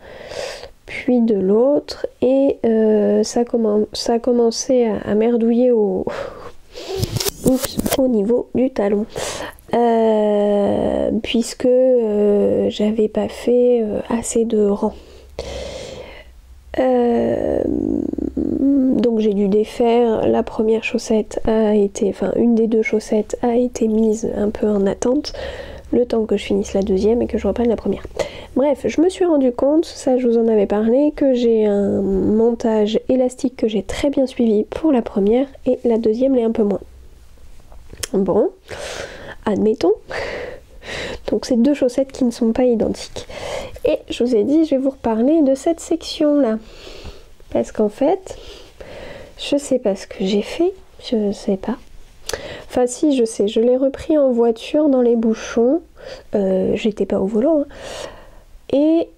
puis de l'autre. Et ça a commencé à merdouiller au niveau du talon. Puisque j'avais pas fait assez de rang. Donc j'ai dû défaire. La première chaussette une des deux chaussettes a été mise un peu en attente le temps que je finisse la deuxième et que je reprenne la première. Bref, je me suis rendu compte, ça je vous en avais parlé, que j'ai un montage élastique que j'ai très bien suivi pour la première et la deuxième l'est un peu moins. Bon, admettons. Donc c'est deux chaussettes qui ne sont pas identiques. Et je vous ai dit, je vais vous reparler de cette section là. Parce qu'en fait, je sais pas ce que j'ai fait, je sais pas. Enfin si, je sais, je l'ai repris en voiture dans les bouchons. J'étais pas au volant. Hein. Et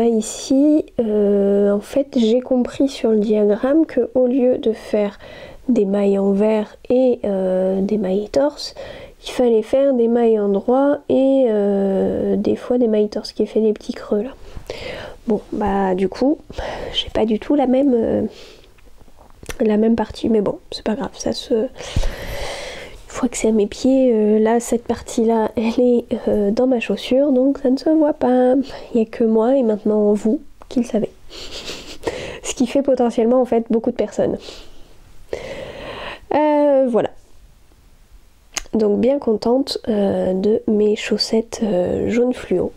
ici, en fait, j'ai compris sur le diagramme que au lieu de faire des mailles envers et des mailles torse, il fallait faire des mailles endroit et des fois des mailles torse qui fait des petits creux là. Bon, du coup, j'ai pas du tout la même partie, mais bon, c'est pas grave, ça se... Une fois que c'est à mes pieds, là, cette partie-là, elle est dans ma chaussure, donc ça ne se voit pas. Il n'y a que moi et maintenant vous qui le savez. Ce qui fait potentiellement, en fait, beaucoup de personnes. Voilà. Donc bien contente de mes chaussettes jaune fluo.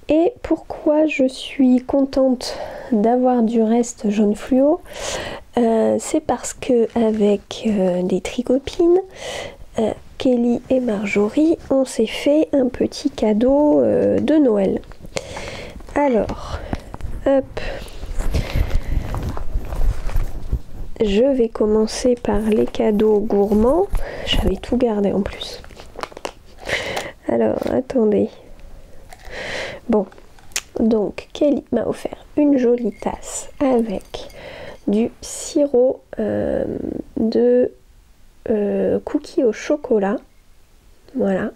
Et pourquoi je suis contente d'avoir du reste jaune fluo, c'est parce que avec des tricopines, Kelly et Marjorie, on s'est fait un petit cadeau de Noël. Alors, hop, je vais commencer par les cadeaux gourmands. J'avais tout gardé en plus. Alors, attendez. Bon, donc Kelly m'a offert une jolie tasse avec du sirop de cookies au chocolat. Voilà,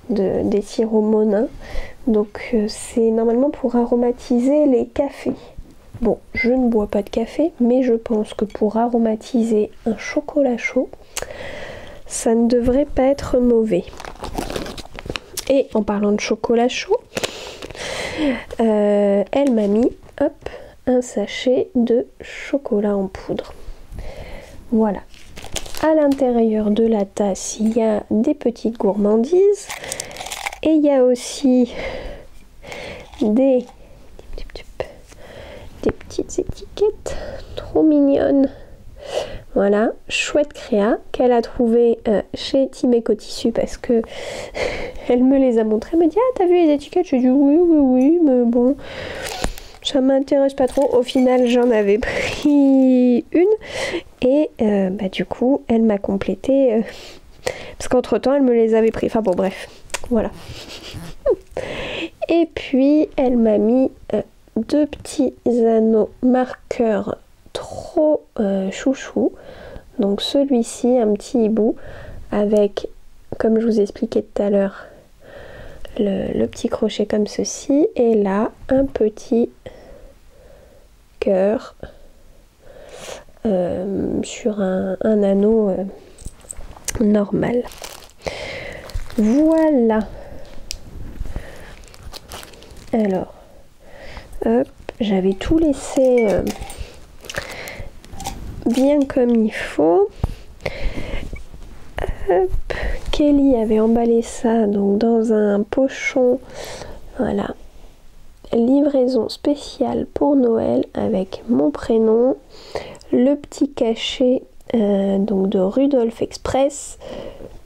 des sirops Monin. Donc c'est normalement pour aromatiser les cafés. Bon, je ne bois pas de café, mais je pense que pour aromatiser un chocolat chaud, ça ne devrait pas être mauvais. Et en parlant de chocolat chaud, elle m'a mis un sachet de chocolat en poudre. Voilà. À l'intérieur de la tasse, il y a des petites gourmandises et il y a aussi des petites étiquettes trop mignonnes. Voilà, chouette créa qu'elle a trouvé chez Tim & Co Tissu parce que elle me les a montrées. Elle m'a dit ah t'as vu les étiquettes? J'ai dit oui mais bon ça m'intéresse pas trop. Au final j'en avais pris une et du coup elle m'a complété parce qu'entre temps elle me les avait pris. Enfin bon bref, voilà. Et puis elle m'a mis deux petits anneaux marqueurs trop chouchou. Donc celui-ci, un petit hibou avec, comme je vous expliquais tout à l'heure, le petit crochet comme ceci, et là un petit cœur sur un anneau normal. Voilà. Alors, hop, j'avais tout laissé bien comme il faut. Hop. Kelly avait emballé ça donc dans un pochon. Voilà. Livraison spéciale pour Noël avec mon prénom, le petit cachet donc de Rudolph Express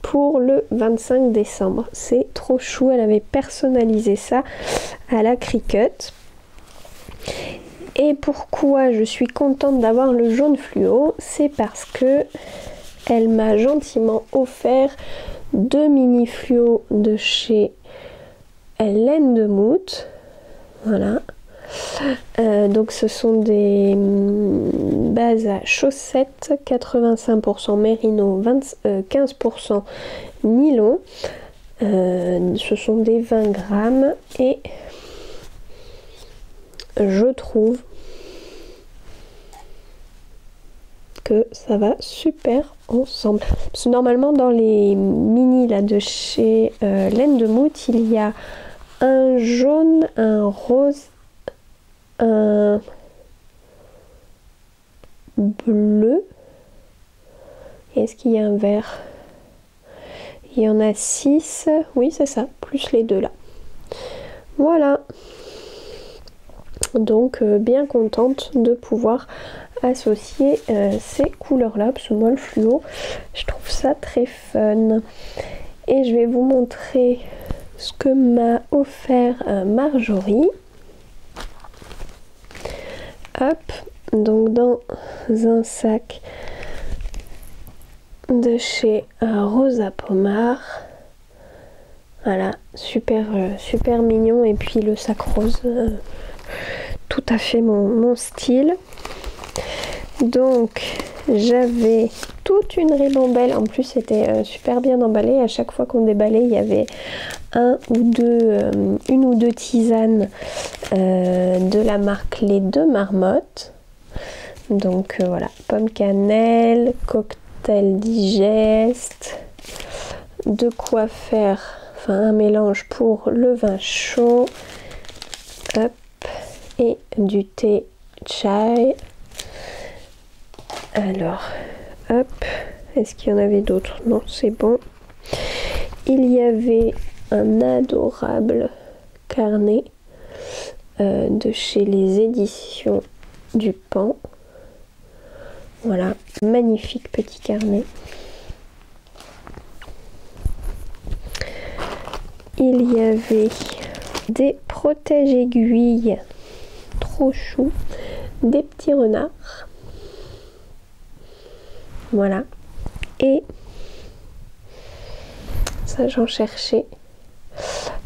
pour le 25 décembre. C'est trop chou, elle avait personnalisé ça à la Cricut. Et pourquoi je suis contente d'avoir le jaune fluo, c'est parce que elle m'a gentiment offert 2 mini fluos de chez Laine de Mout. Voilà. Donc ce sont des bases à chaussettes, 85% mérino, 15% nylon. Ce sont des 20 grammes et je trouve que ça va super ensemble. Parce que normalement dans les mini là de chez Laine de Mout, il y a un jaune, un rose, un bleu. Est-ce qu'il y a un vert? Il y en a 6. Oui, c'est ça, plus les deux là. Voilà. Donc bien contente de pouvoir associer ces couleurs là, parce que moi le fluo je trouve ça très fun. Et je vais vous montrer ce que m'a offert Marjorie. Hop, donc dans un sac de chez Rosa Pomar. Voilà, super mignon, et puis le sac rose, tout à fait mon style. Donc j'avais toute une ribambelle, en plus c'était super bien emballé. À chaque fois qu'on déballait, il y avait une ou deux tisanes de la marque Les Deux Marmottes. Donc voilà, pomme cannelle, cocktail digeste, de quoi faire, enfin un mélange pour le vin chaud, hop, et du thé chai. Alors, hop, est-ce qu'il y en avait d'autres? Non, c'est bon. Il y avait un adorable carnet de chez les éditions du Pan. Voilà, magnifique petit carnet. Il y avait des protège-aiguilles, trop chou, des petits renards. Voilà. Et ça, j'en cherchais.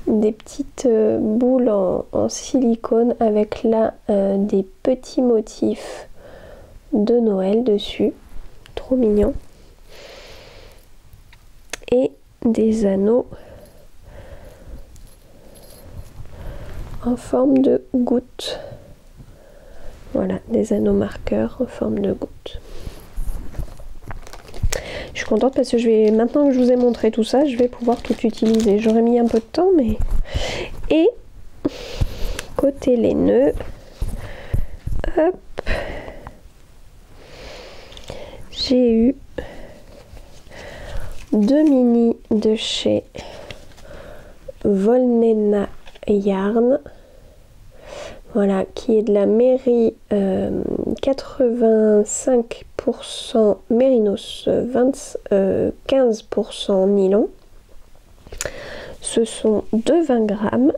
Des petites boules en silicone avec là des petits motifs de Noël dessus. Trop mignon. Et des anneaux en forme de goutte. Voilà, des anneaux marqueurs en forme de goutte. Je suis contente parce que maintenant que je vous ai montré tout ça, je vais pouvoir tout utiliser. J'aurais mis un peu de temps, mais... Et côté les nœuds, hop, j'ai eu 2 mini de chez Volnena Yarn. Voilà, qui est de la mairie 85% mérinos, 15% nylon. Ce sont 20 grammes.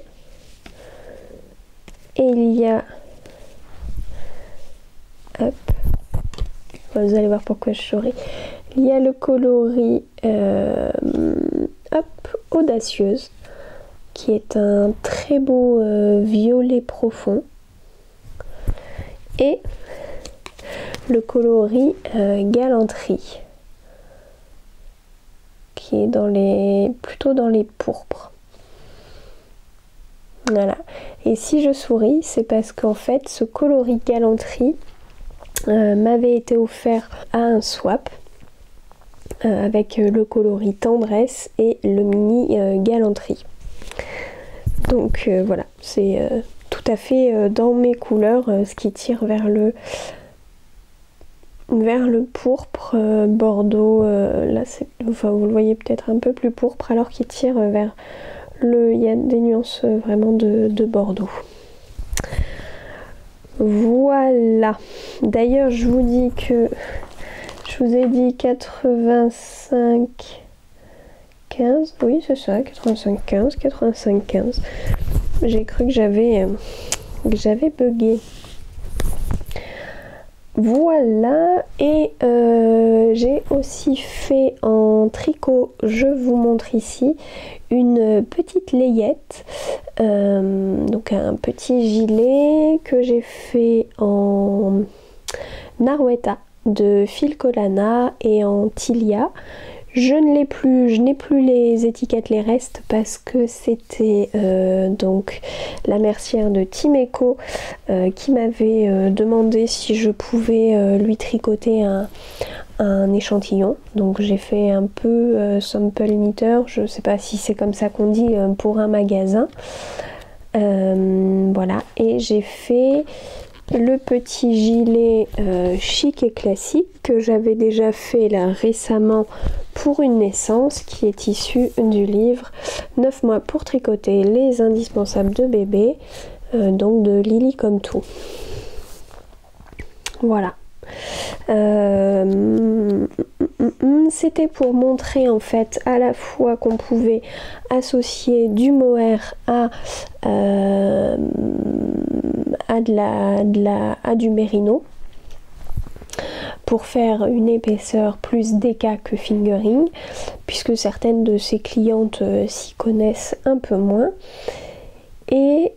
Et il y a... Hop. Vous allez voir pourquoi je souris. Il y a le coloris hop, Audacieuse, qui est un très beau violet profond, et le coloris Galanterie, qui est plutôt dans les pourpres. Voilà. Et si je souris, c'est parce qu'en fait ce coloris Galanterie m'avait été offert à un swap avec le coloris Tendresse et le mini Galanterie. Donc voilà, c'est tout à fait dans mes couleurs, ce qui tire vers le pourpre, bordeaux. Là, enfin, vous le voyez peut-être un peu plus pourpre, alors qu'il tire vers il y a des nuances vraiment de bordeaux. Voilà. D'ailleurs, je vous dis que je vous ai dit 85. 15, oui c'est ça, 85-15. J'ai cru que j'avais bugué. Voilà, et j'ai aussi fait en tricot, je vous montre ici, une petite layette, donc un petit gilet que j'ai fait en Narueta de Filcolana et en Tilia. Je ne l'ai plus, je n'ai plus les étiquettes, les restes, parce que c'était donc la mercière de Timeco qui m'avait demandé si je pouvais lui tricoter un échantillon. Donc j'ai fait un peu sample knitter, je ne sais pas si c'est comme ça qu'on dit pour un magasin. Voilà, et j'ai fait le petit gilet chic et classique que j'avais déjà fait là récemment pour une naissance, qui est issu du livre 9 mois pour tricoter les indispensables de bébé, donc de Lily comme tout. Voilà. C'était pour montrer en fait à la fois qu'on pouvait associer du mohair à du mérino pour faire une épaisseur plus déca que fingering, puisque certaines de ces clientes s'y connaissent un peu moins. Et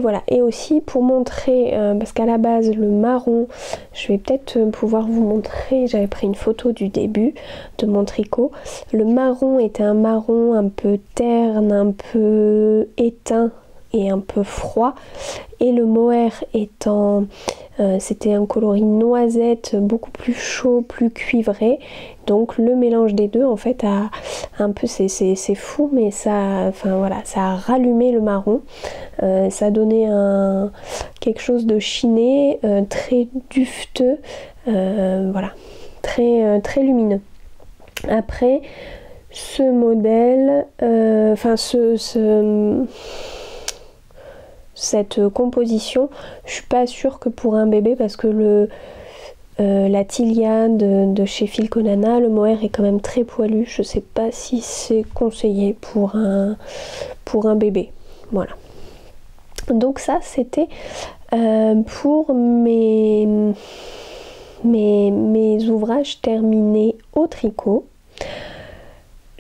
voilà, et aussi pour montrer, parce qu'à la base le marron, je vais peut-être pouvoir vous montrer, j'avais pris une photo du début de mon tricot, le marron était un marron un peu terne, un peu éteint et un peu froid, et le mohair étant c'était un coloris noisette beaucoup plus chaud, plus cuivré, donc le mélange des deux en fait a un peu, c'est fou, mais ça, enfin voilà, ça a rallumé le marron, ça a donné quelque chose de chiné, très dufteux, voilà, très lumineux. Après ce modèle, enfin cette composition, je suis pas sûre que pour un bébé, parce que la Tilia de chez Filcolana, le mohair est quand même très poilu, je sais pas si c'est conseillé pour un bébé. Voilà. Donc ça c'était pour mes ouvrages terminés au tricot.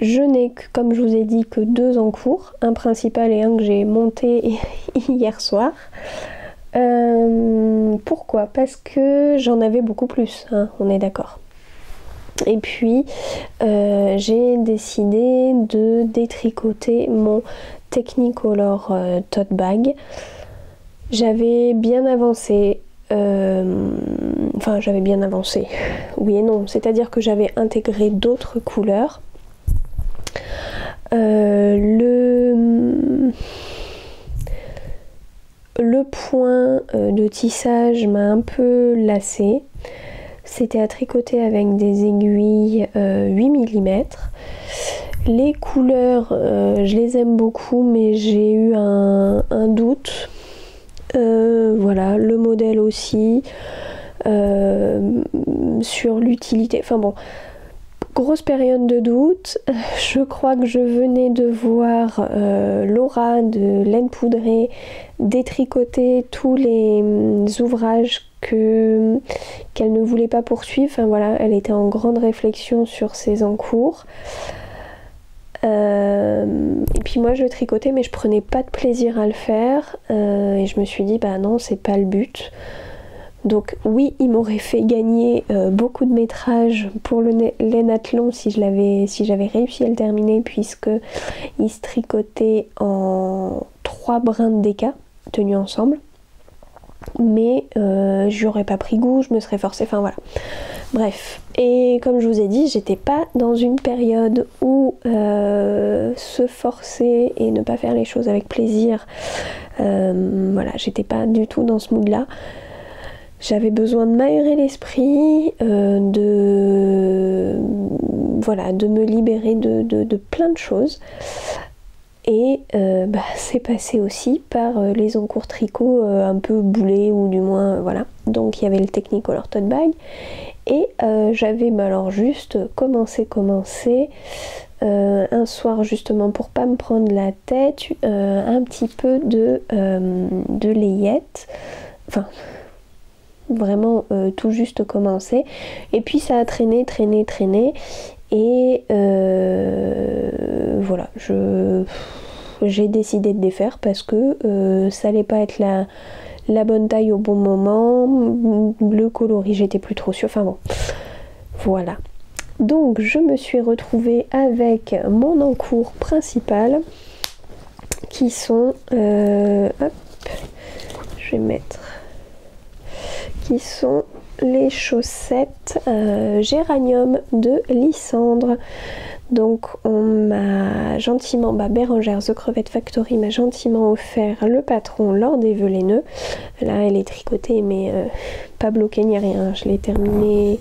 Je n'ai, comme je vous ai dit, que 2 en cours, un principal et un que j'ai monté hier soir. Pourquoi? Parce que j'en avais beaucoup plus, hein, on est d'accord. Et puis j'ai décidé de détricoter mon Technicolor tote bag. J'avais bien avancé, enfin j'avais bien avancé, oui et non, c'est-à-dire que j'avais intégré d'autres couleurs. Le point de tissage m'a un peu lassé. C'était à tricoter avec des aiguilles 8 mm. Les couleurs, je les aime beaucoup, mais j'ai eu un doute. Voilà, le modèle aussi, sur l'utilité. Enfin bon, grosse période de doute. Je crois que je venais de voir Laura de Laine Poudrée détricoter tous les ouvrages qu'elle ne voulait pas poursuivre. Enfin voilà, elle était en grande réflexion sur ses encours. Et puis moi je tricotais, mais je prenais pas de plaisir à le faire, et je me suis dit bah non, c'est pas le but. Donc oui, il m'aurait fait gagner beaucoup de métrage pour le lainathlon si j'avais réussi à le terminer, puisque il se tricotait en 3 brins de déca tenus ensemble. Mais j'aurais pas pris goût, je me serais forcée, enfin voilà. Bref, et comme je vous ai dit, j'étais pas dans une période où se forcer et ne pas faire les choses avec plaisir, voilà, j'étais pas du tout dans ce mood là. J'avais besoin de m'aérer l'esprit, de me libérer de plein de choses. Et c'est passé aussi par les encours tricot un peu boulés, ou du moins voilà. Donc il y avait le Technicolor tote bag, et j'avais alors juste commencé un soir, justement pour pas me prendre la tête, un petit peu de layette, enfin vraiment tout juste commencé. Et puis ça a traîné. Et voilà, j'ai décidé de défaire parce que ça allait pas être la bonne taille au bon moment. Le coloris, j'étais plus trop sûre. Enfin bon, voilà. Donc je me suis retrouvée avec mon encours principal qui sont hop, je vais mettre, qui sont les chaussettes Géranium de Lysandre. Donc on m'a gentiment, Bérengère The Crevette Factory m'a gentiment offert le patron lors des vœux laineux. Là elle est tricotée mais pas bloquée ni rien. Je l'ai terminée,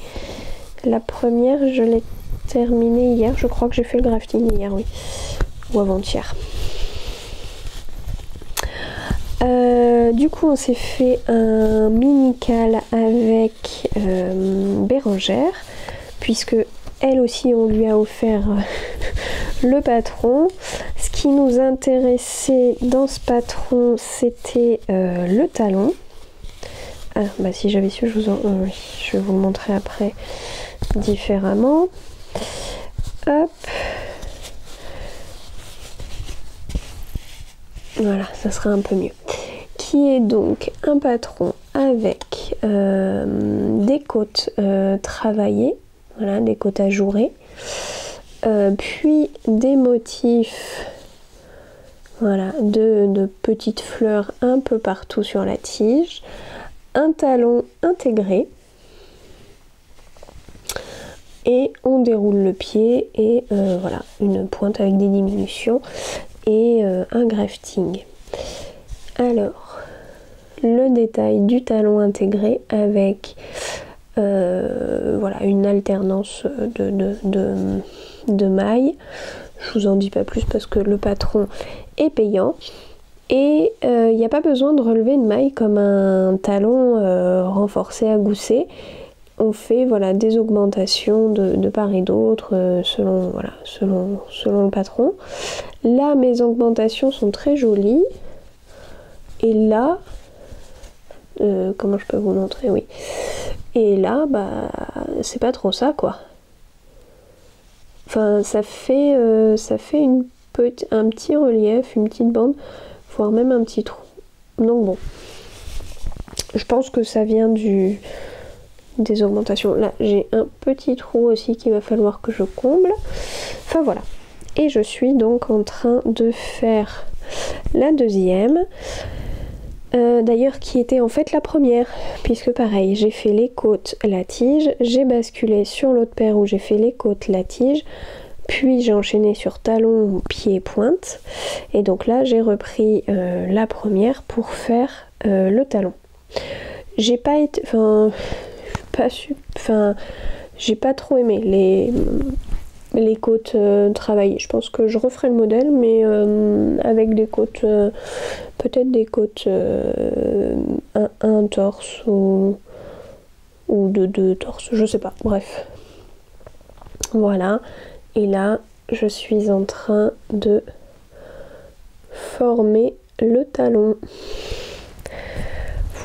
la première je l'ai terminée hier, je crois que j'ai fait le grafting hier, oui, ou avant-hier. Du coup on s'est fait un mini-cal avec Bérengère, puisque elle aussi on lui a offert le patron. Ce qui nous intéressait dans ce patron c'était le talon. Ah bah si j'avais su je vais vous le montrer après différemment. Hop, voilà, ça sera un peu mieux. Qui est donc un patron avec des côtes travaillées, voilà, des côtes ajourées, puis des motifs, voilà, de petites fleurs un peu partout sur la tige, un talon intégré, et on déroule le pied et voilà, une pointe avec des diminutions et un grafting. Alors, le détail du talon intégré avec voilà, une alternance de mailles. Je vous en dis pas plus parce que le patron est payant. Et il n'y a pas besoin de relever une maille comme un talon renforcé à gousset. On fait voilà, des augmentations de part et d'autre selon le patron. Là, mes augmentations sont très jolies. Et là, comment je peux vous montrer? Oui. Et là, c'est pas trop ça, quoi. Enfin, ça fait un petit relief, une petite bande, voire même un petit trou. Donc bon, je pense que ça vient des augmentations. Là, j'ai un petit trou aussi qu'il va falloir que je comble. Enfin voilà. Et je suis donc en train de faire la deuxième. D'ailleurs qui était en fait la première, puisque pareil, j'ai fait les côtes, la tige, j'ai basculé sur l'autre paire où j'ai fait les côtes, la tige, puis j'ai enchaîné sur talon, pied, pointe, et donc là j'ai repris la première pour faire le talon. J'ai pas été, j'ai pas trop aimé les côtes travaillées. Je pense que je referai le modèle, mais avec des côtes, peut-être des côtes un torse ou deux torses, je sais pas, bref. Voilà, et là je suis en train de former le talon.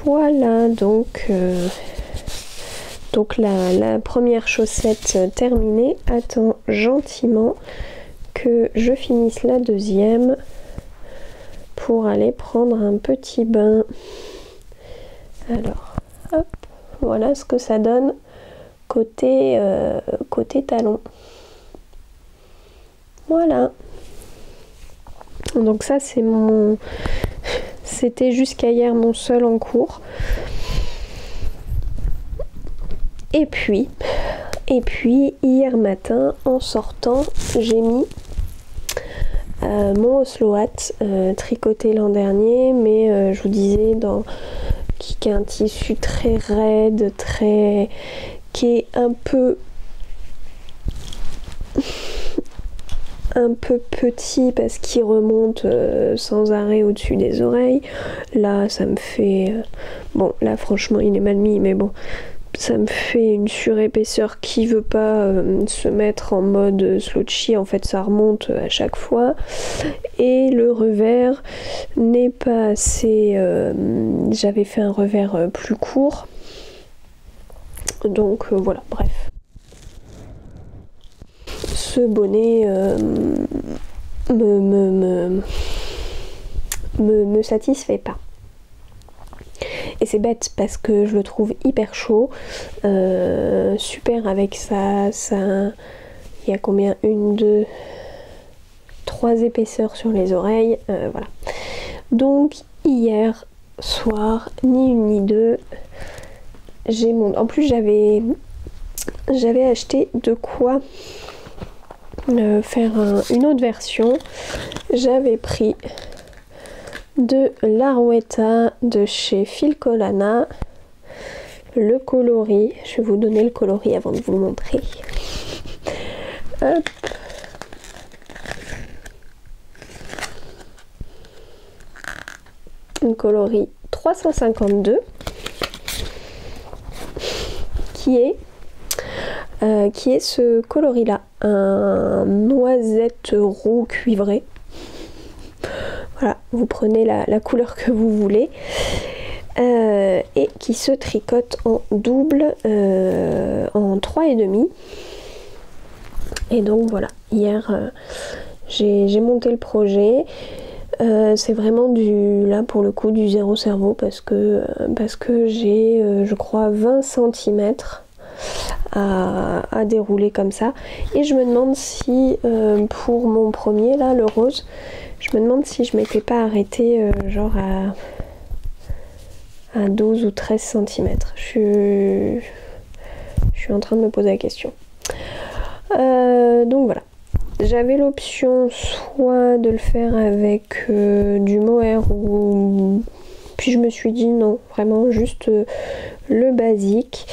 Voilà, donc la première chaussette terminée. Attends gentiment que je finisse la deuxième pour aller prendre un petit bain. Alors, hop, voilà ce que ça donne côté talon. Voilà. Donc ça c'est c'était jusqu'à hier mon seul en cours. Et puis hier matin en sortant j'ai mis mon Oslo Hat tricoté l'an dernier, mais je vous disais qui est un tissu très raide, qui est un peu petit parce qu'il remonte sans arrêt au-dessus des oreilles. Là ça me fait bon, là franchement il est mal mis, mais bon, ça me fait une surépaisseur qui veut pas se mettre en mode slouchy. En fait ça remonte à chaque fois, et le revers n'est pas assez j'avais fait un revers plus court, Donc voilà, bref. Ce bonnet me satisfait pas. Et c'est bête parce que je le trouve hyper chaud, super avec ça, il y a combien, 1, 2, 3 épaisseurs sur les oreilles, voilà. Donc hier soir, ni une ni deux, en plus j'avais acheté de quoi faire une autre version. J'avais pris de l'Arwetta de chez Filcolana, le coloris. Je vais vous donner le coloris avant de vous le montrer. Hop. Un coloris 352 qui est ce coloris là, un noisette roux cuivré. Voilà, vous prenez la couleur que vous voulez, et qui se tricote en double, en 3,5. Et donc voilà, hier j'ai monté le projet. C'est vraiment là pour le coup du zéro cerveau parce que j'ai je crois 20 cm à dérouler comme ça, et je me demande si pour mon premier là, le rose, je me demande si je m'étais pas arrêtée genre à 12 ou 13 cm. Je suis en train de me poser la question. Donc voilà. J'avais l'option soit de le faire avec du mohair ou... Puis je me suis dit non, vraiment juste le basique.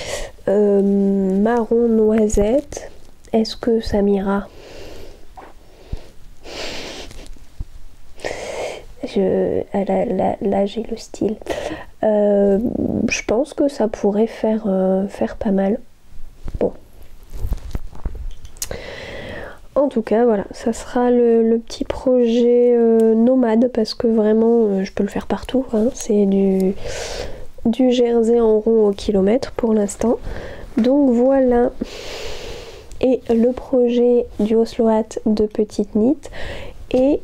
Marron noisette. Est-ce que ça m'ira? Là j'ai le style. Je pense que ça pourrait faire pas mal. Bon. En tout cas, voilà, ça sera le petit projet nomade parce que vraiment, je peux le faire partout. Hein. C'est du jersey en rond au kilomètre pour l'instant. Donc voilà. Et le projet du Osloat de Petite Knit. Et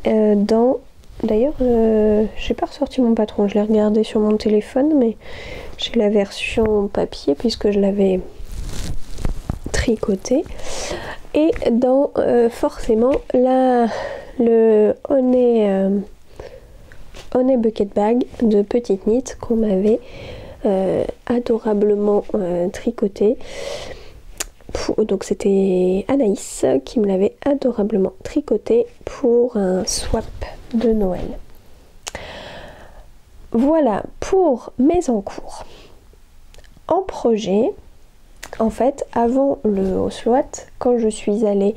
d'ailleurs, j'ai pas ressorti mon patron, je l'ai regardé sur mon téléphone, mais j'ai la version papier puisque je l'avais tricoté. Et dans forcément le Honey Bucket Bag de Petite Knit qu'on m'avait adorablement tricoté. Donc c'était Anaïs qui me l'avait adorablement tricoté pour un swap de Noël. Voilà pour mes encours. En projet, en fait, avant le Osloat, quand je suis allée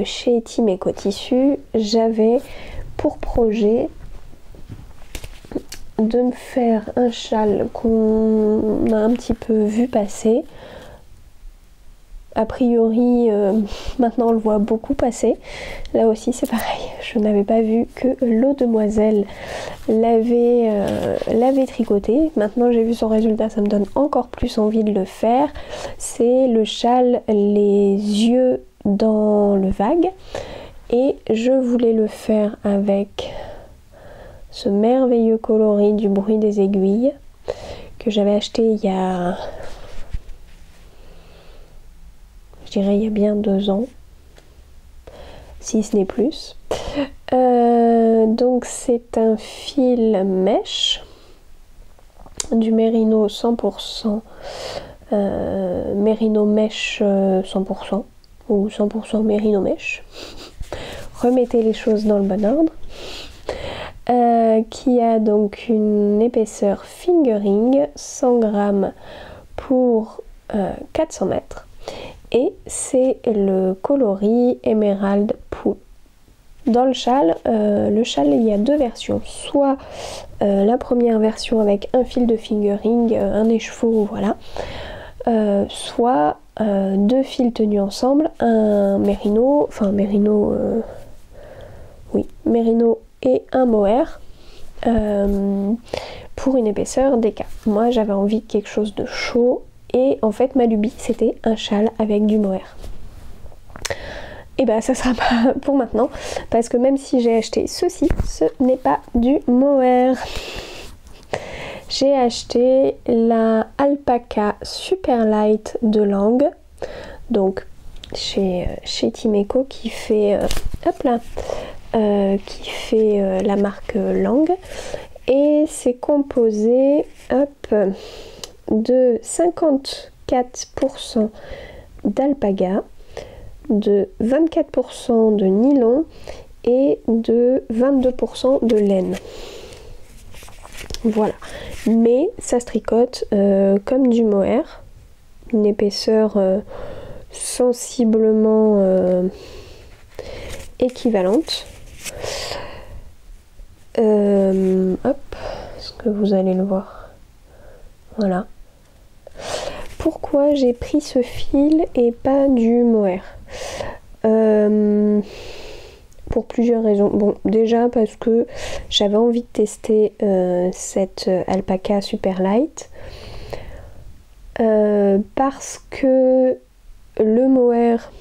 chez Team Eco Tissu, j'avais pour projet de me faire un châle qu'on a un petit peu vu passer. A priori, maintenant on le voit beaucoup passer. Là aussi c'est pareil, je n'avais pas vu que l'eau demoiselle l'avait tricoté. Maintenant j'ai vu son résultat, ça me donne encore plus envie de le faire. C'est le châle les yeux dans le vague. Et je voulais le faire avec ce merveilleux coloris du bruit des aiguilles que j'avais acheté il y a... je dirais il y a bien 2 ans, si ce n'est plus. Donc c'est un fil mèche, du mérino 100%, mérino mèche 100%, ou 100% mérino mèche. Remettez les choses dans le bon ordre. Qui a donc une épaisseur fingering, 100 grammes pour 400 mètres. Et c'est le coloris Emerald Pool. Dans le châle, il y a 2 versions. Soit la première version avec un fil de fingering, un écheveau, voilà. Soit 2 fils tenus ensemble, un mérino, mérino et un mohair pour une épaisseur d'écart. Moi j'avais envie de quelque chose de chaud et en fait ma lubie c'était un châle avec du mohair. Et bah ça sera pas pour maintenant, parce que même si j'ai acheté ceci, ce n'est pas du mohair. J'ai acheté la Alpaca Super Light de Lang, donc chez Timeco, qui fait qui fait la marque Lang, et c'est composé de 54% d'alpaga, de 24% de nylon et de 22% de laine. Voilà, mais ça se tricote comme du mohair, une épaisseur sensiblement équivalente. Hop, est-ce que vous allez le voir? Voilà. Pourquoi j'ai pris ce fil et pas du mohair? Pour plusieurs raisons. Bon, déjà parce que j'avais envie de tester cette Alpaca Super Light, parce que le mohair,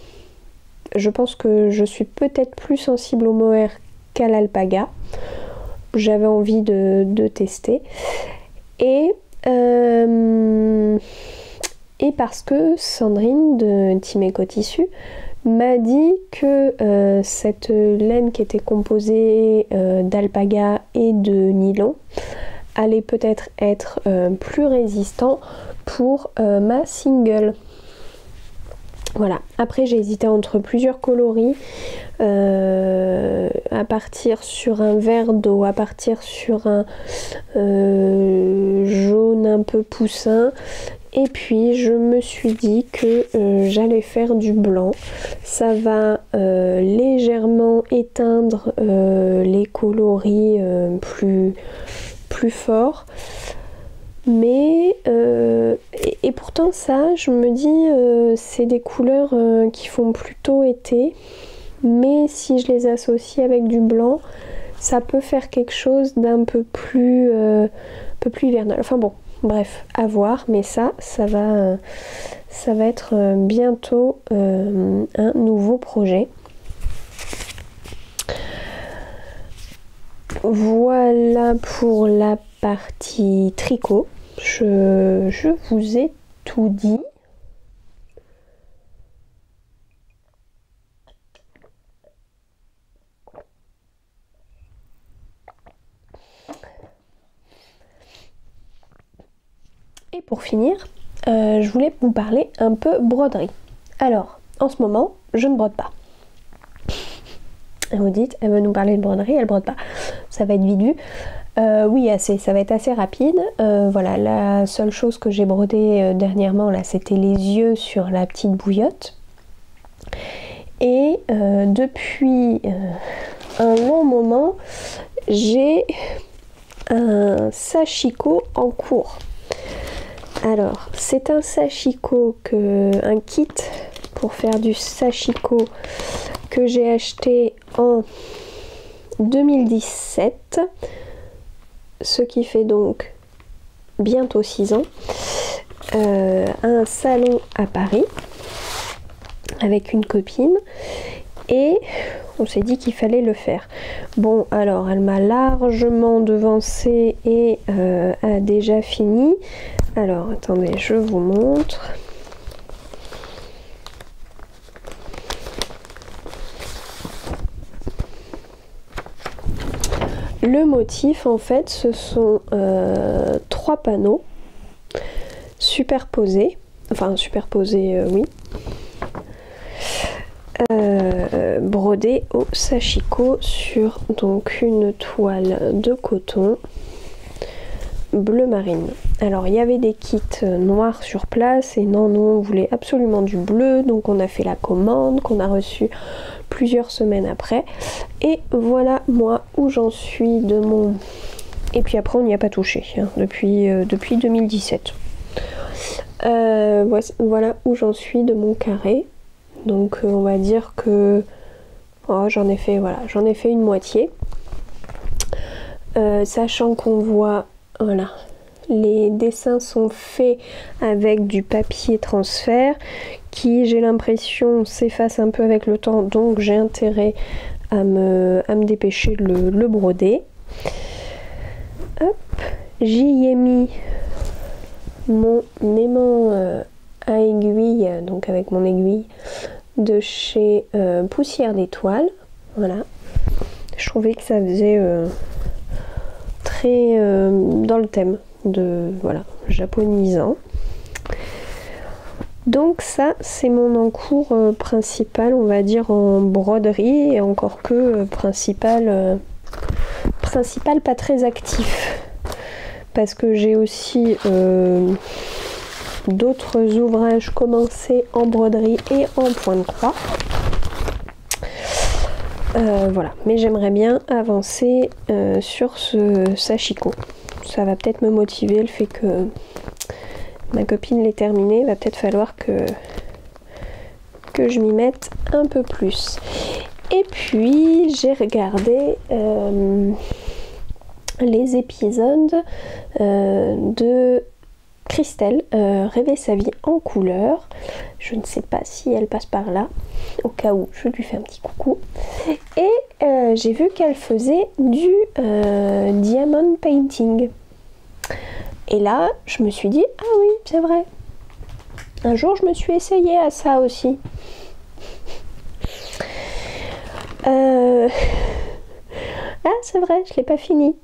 je pense que je suis peut-être plus sensible au mohair qu'à l'alpaga. J'avais envie de tester, et parce que Sandrine de Timeco Tissu m'a dit que cette laine qui était composée d'alpaga et de nylon allait peut-être être plus résistant pour ma single. Voilà, après j'ai hésité entre plusieurs coloris, à partir sur un vert d'eau, à partir sur un jaune un peu poussin, et puis je me suis dit que j'allais faire du blanc. Ça va légèrement éteindre les coloris plus forts. Mais et pourtant ça, je me dis c'est des couleurs qui font plutôt été, mais si je les associe avec du blanc, ça peut faire quelque chose d'un peu plus hivernal. Enfin bon, bref, à voir, mais ça va être bientôt un nouveau projet. Voilà pour la partie tricot. Je vous ai tout dit. Et pour finir, je voulais vous parler un peu broderie. Alors, en ce moment, je ne brode pas. Vous dites, elle veut nous parler de broderie, elle brode pas. Ça va être vite vu. Oui, ça va être assez rapide. Voilà, la seule chose que j'ai brodé dernièrement, là, c'était les yeux sur la petite bouillotte. Et depuis un long moment, j'ai un sashiko en cours. Alors, c'est un sashiko, un kit pour faire du sashiko que j'ai acheté en 2017, ce qui fait donc bientôt 6 ans, à un salon à Paris avec une copine, et on s'est dit qu'il fallait le faire. Bon, alors elle m'a largement devancé et a déjà fini. Alors attendez, je vous montre. Le motif, en fait, ce sont 3 panneaux superposés, oui, brodés au sashiko sur donc une toile de coton bleu marine. Alors il y avait des kits noirs sur place, et non, nous on voulait absolument du bleu, donc on a fait la commande qu'on a reçue plusieurs semaines après, et voilà moi où j'en suis de mon... Et puis après on n'y a pas touché hein, depuis 2017. Voilà où j'en suis de mon carré. Donc on va dire que j'en ai fait une moitié, sachant qu'on voit, voilà, les dessins sont faits avec du papier transfert qui, j'ai l'impression, s'efface un peu avec le temps, donc j'ai intérêt à me dépêcher de le broder. Hop, j'y ai mis mon aimant à aiguille, donc avec mon aiguille de chez Poussière d'étoiles. Voilà, je trouvais que ça faisait très dans le thème de voilà, japonisant. Donc ça, c'est mon encours principal, on va dire en broderie, et encore que principal pas très actif, parce que j'ai aussi d'autres ouvrages commencés en broderie et en point de croix. Voilà, mais j'aimerais bien avancer sur ce sashiko. Ça va peut-être me motiver, le fait que ma copine l'ait terminé, va peut-être falloir que je m'y mette un peu plus. Et puis j'ai regardé les épisodes de Christelle, Rêver sa vie en couleur. Je ne sais pas si elle passe par là, au cas où je lui fais un petit coucou. Et j'ai vu qu'elle faisait du diamond painting. Et là, je me suis dit, ah oui, c'est vrai. Un jour, je me suis essayée à ça aussi. Ah, c'est vrai, je l'ai pas fini.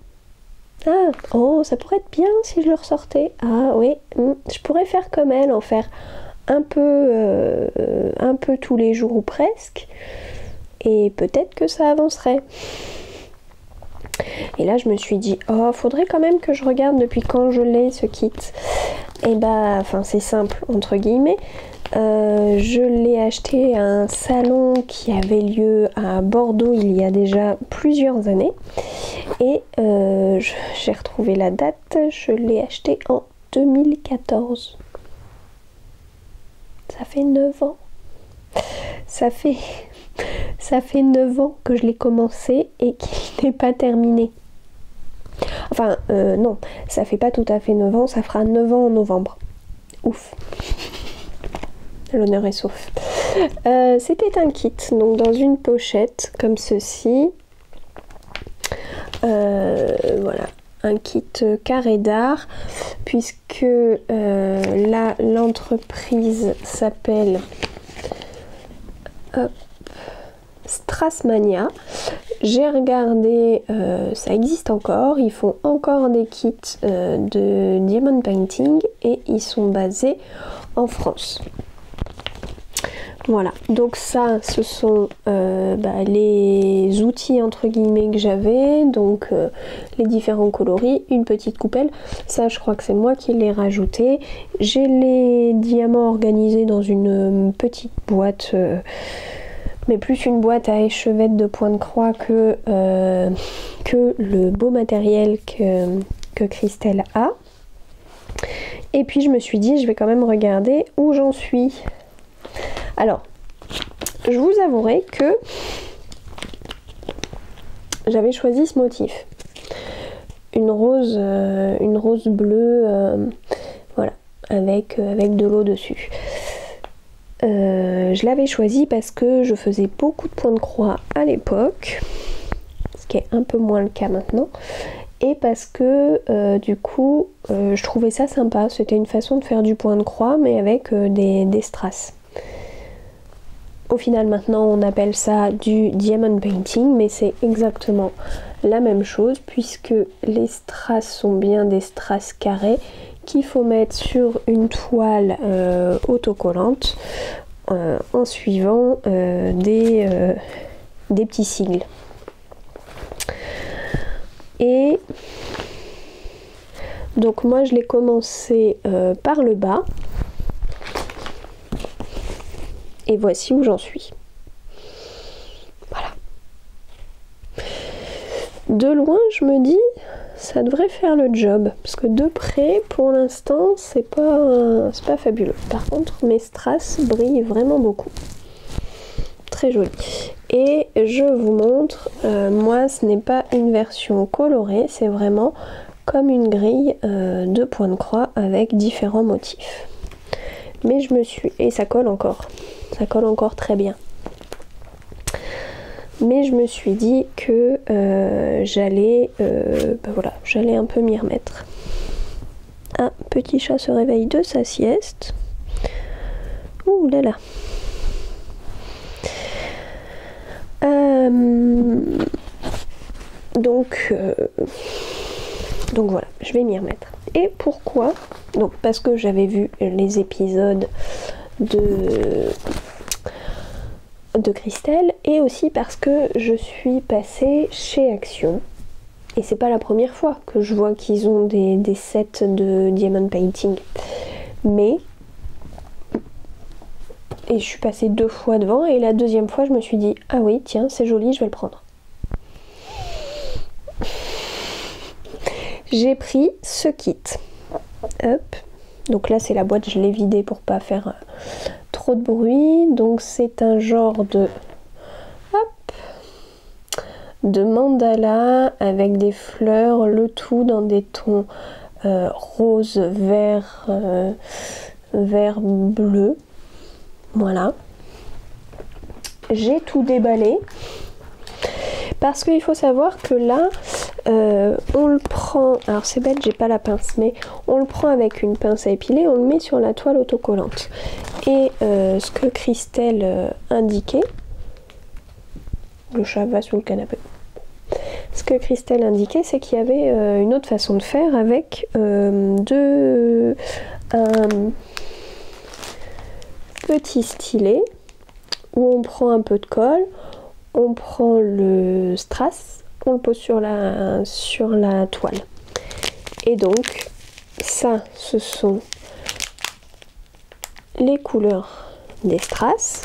Ah, oh, ça pourrait être bien si je le ressortais. Ah oui, je pourrais faire comme elle, en faire un peu tous les jours ou presque. Et peut-être que ça avancerait. Et là, je me suis dit, oh, faudrait quand même que je regarde depuis quand je l'ai, ce kit. Et bah, enfin, c'est simple, entre guillemets. Je l'ai acheté à un salon qui avait lieu à Bordeaux il y a déjà plusieurs années. Et j'ai retrouvé la date, je l'ai acheté en 2014. Ça fait 9 ans. Ça fait 9 ans que je l'ai commencé et qu'il n'est pas terminé. Enfin, non, ça fait pas tout à fait 9 ans, ça fera 9 ans en novembre. Ouf. L'honneur est sauf. C'était un kit, donc dans une pochette comme ceci. Voilà, un kit carré d'art, puisque là l'entreprise s'appelle Strassmania. J'ai regardé, ça existe encore, ils font encore des kits de diamond painting et ils sont basés en France. Voilà, donc ça ce sont les outils entre guillemets que j'avais, donc les différents coloris, une petite coupelle, ça je crois que c'est moi qui l'ai rajouté. J'ai les diamants organisés dans une petite boîte, mais plus une boîte à échevettes de point de croix que le beau matériel que Christelle a. Et puis je me suis dit, je vais quand même regarder où j'en suis. Alors, je vous avouerai que j'avais choisi ce motif. Une rose bleue, voilà, avec de l'eau dessus. Je l'avais choisi parce que je faisais beaucoup de points de croix à l'époque, ce qui est un peu moins le cas maintenant, et parce que du coup je trouvais ça sympa. C'était une façon de faire du point de croix mais avec des strass. Au final maintenant on appelle ça du diamond painting, mais c'est exactement la même chose puisque les strass sont bien des strass carrés qu'il faut mettre sur une toile autocollante en suivant des petits sigles. Et donc moi je l'ai commencé par le bas. Et voici où j'en suis. Voilà. De loin, je me dis, ça devrait faire le job. Parce que de près, pour l'instant, c'est pas fabuleux. Par contre, mes strass brillent vraiment beaucoup. Très joli. Et je vous montre, moi, ce n'est pas une version colorée, c'est vraiment comme une grille de points de croix avec différents motifs. Mais je me suis... Et ça colle encore très bien. Mais je me suis dit que j'allais un peu m'y remettre. Ah, petit chat se réveille de sa sieste. Ouh là là. Donc voilà, je vais m'y remettre. Et pourquoi? Donc parce que j'avais vu les épisodes de Christelle, et aussi parce que je suis passée chez Action. Et c'est pas la première fois que je vois qu'ils ont des sets de diamond painting. Et je suis passée 2 fois devant, et la deuxième fois je me suis dit ah oui tiens c'est joli, je vais le prendre. J'ai pris ce kit. Hop. Donc là c'est la boîte, je l'ai vidée pour pas faire trop de bruit. Donc c'est un genre de mandala avec des fleurs, le tout dans des tons rose, vert, vert, bleu. Voilà. J'ai tout déballé parce qu'il faut savoir que là on le prend, alors c'est bête j'ai pas la pince, mais on le prend avec une pince à épiler, on le met sur la toile autocollante, et ce que Christelle indiquait, le chat va sous le canapé, ce que Christelle indiquait c'est qu'il y avait une autre façon de faire avec un petit stylet où on prend un peu de colle, on prend le strass, on le pose sur la toile. Et donc ça ce sont les couleurs des strass.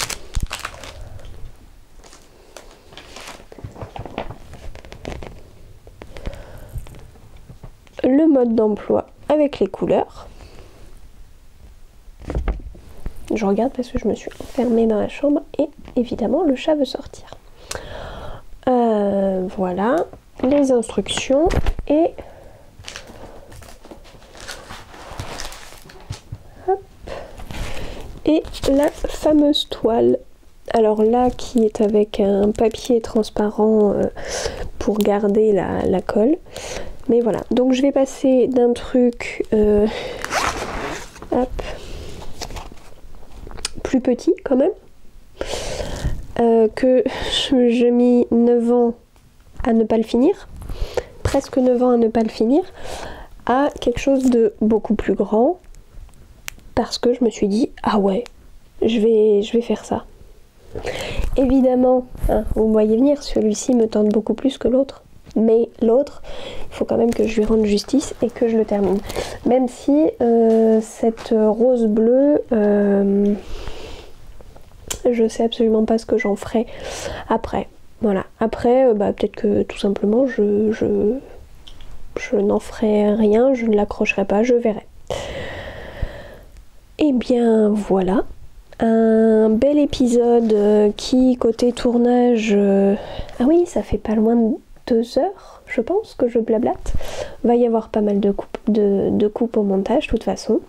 Le mode d'emploi avec les couleurs. Je regarde parce que je me suis enfermée dans la chambre et évidemment le chat veut sortir. Voilà les instructions et hop, et la fameuse toile. Alors là qui est avec un papier transparent pour garder la colle. Mais voilà, donc je vais passer d'un truc hop, plus petit quand même, que j'ai mis 9 ans à ne pas le finir, presque 9 ans à ne pas le finir, à quelque chose de beaucoup plus grand, parce que je me suis dit ah ouais, je vais faire ça. Évidemment, hein, vous me voyez venir, celui-ci me tente beaucoup plus que l'autre. Mais l'autre, il faut quand même que je lui rende justice et que je le termine. Même si cette rose bleue, je sais absolument pas ce que j'en ferai après. Voilà. Après, peut-être que tout simplement, je n'en ferai rien, je ne l'accrocherai pas, je verrai. Et bien voilà. Un bel épisode qui, côté tournage... Ah oui, ça fait pas loin de 2 heures, je pense, que je blablate. Va y avoir pas mal de coupes au montage, de toute façon.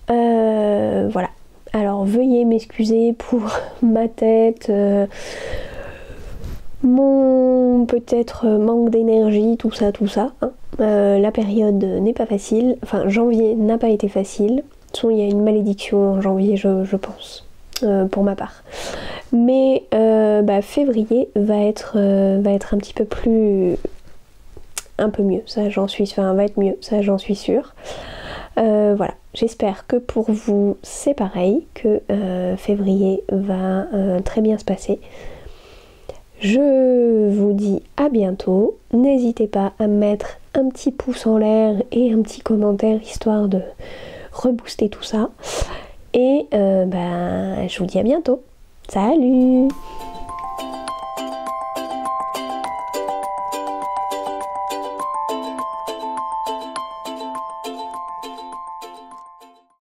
Voilà. Alors, veuillez m'excuser pour ma tête, mon peut-être manque d'énergie, tout ça. Hein. La période n'est pas facile. Enfin, janvier n'a pas été facile. De toute façon, il y a une malédiction en janvier, je pense, pour ma part. Mais février va être un petit peu plus... un peu mieux, ça j'en suis... Enfin, va être mieux, ça j'en suis sûre. Voilà, j'espère que pour vous c'est pareil, que février va très bien se passer. Je vous dis à bientôt. N'hésitez pas à mettre un petit pouce en l'air et un petit commentaire, histoire de rebooster tout ça. Et je vous dis à bientôt. Salut!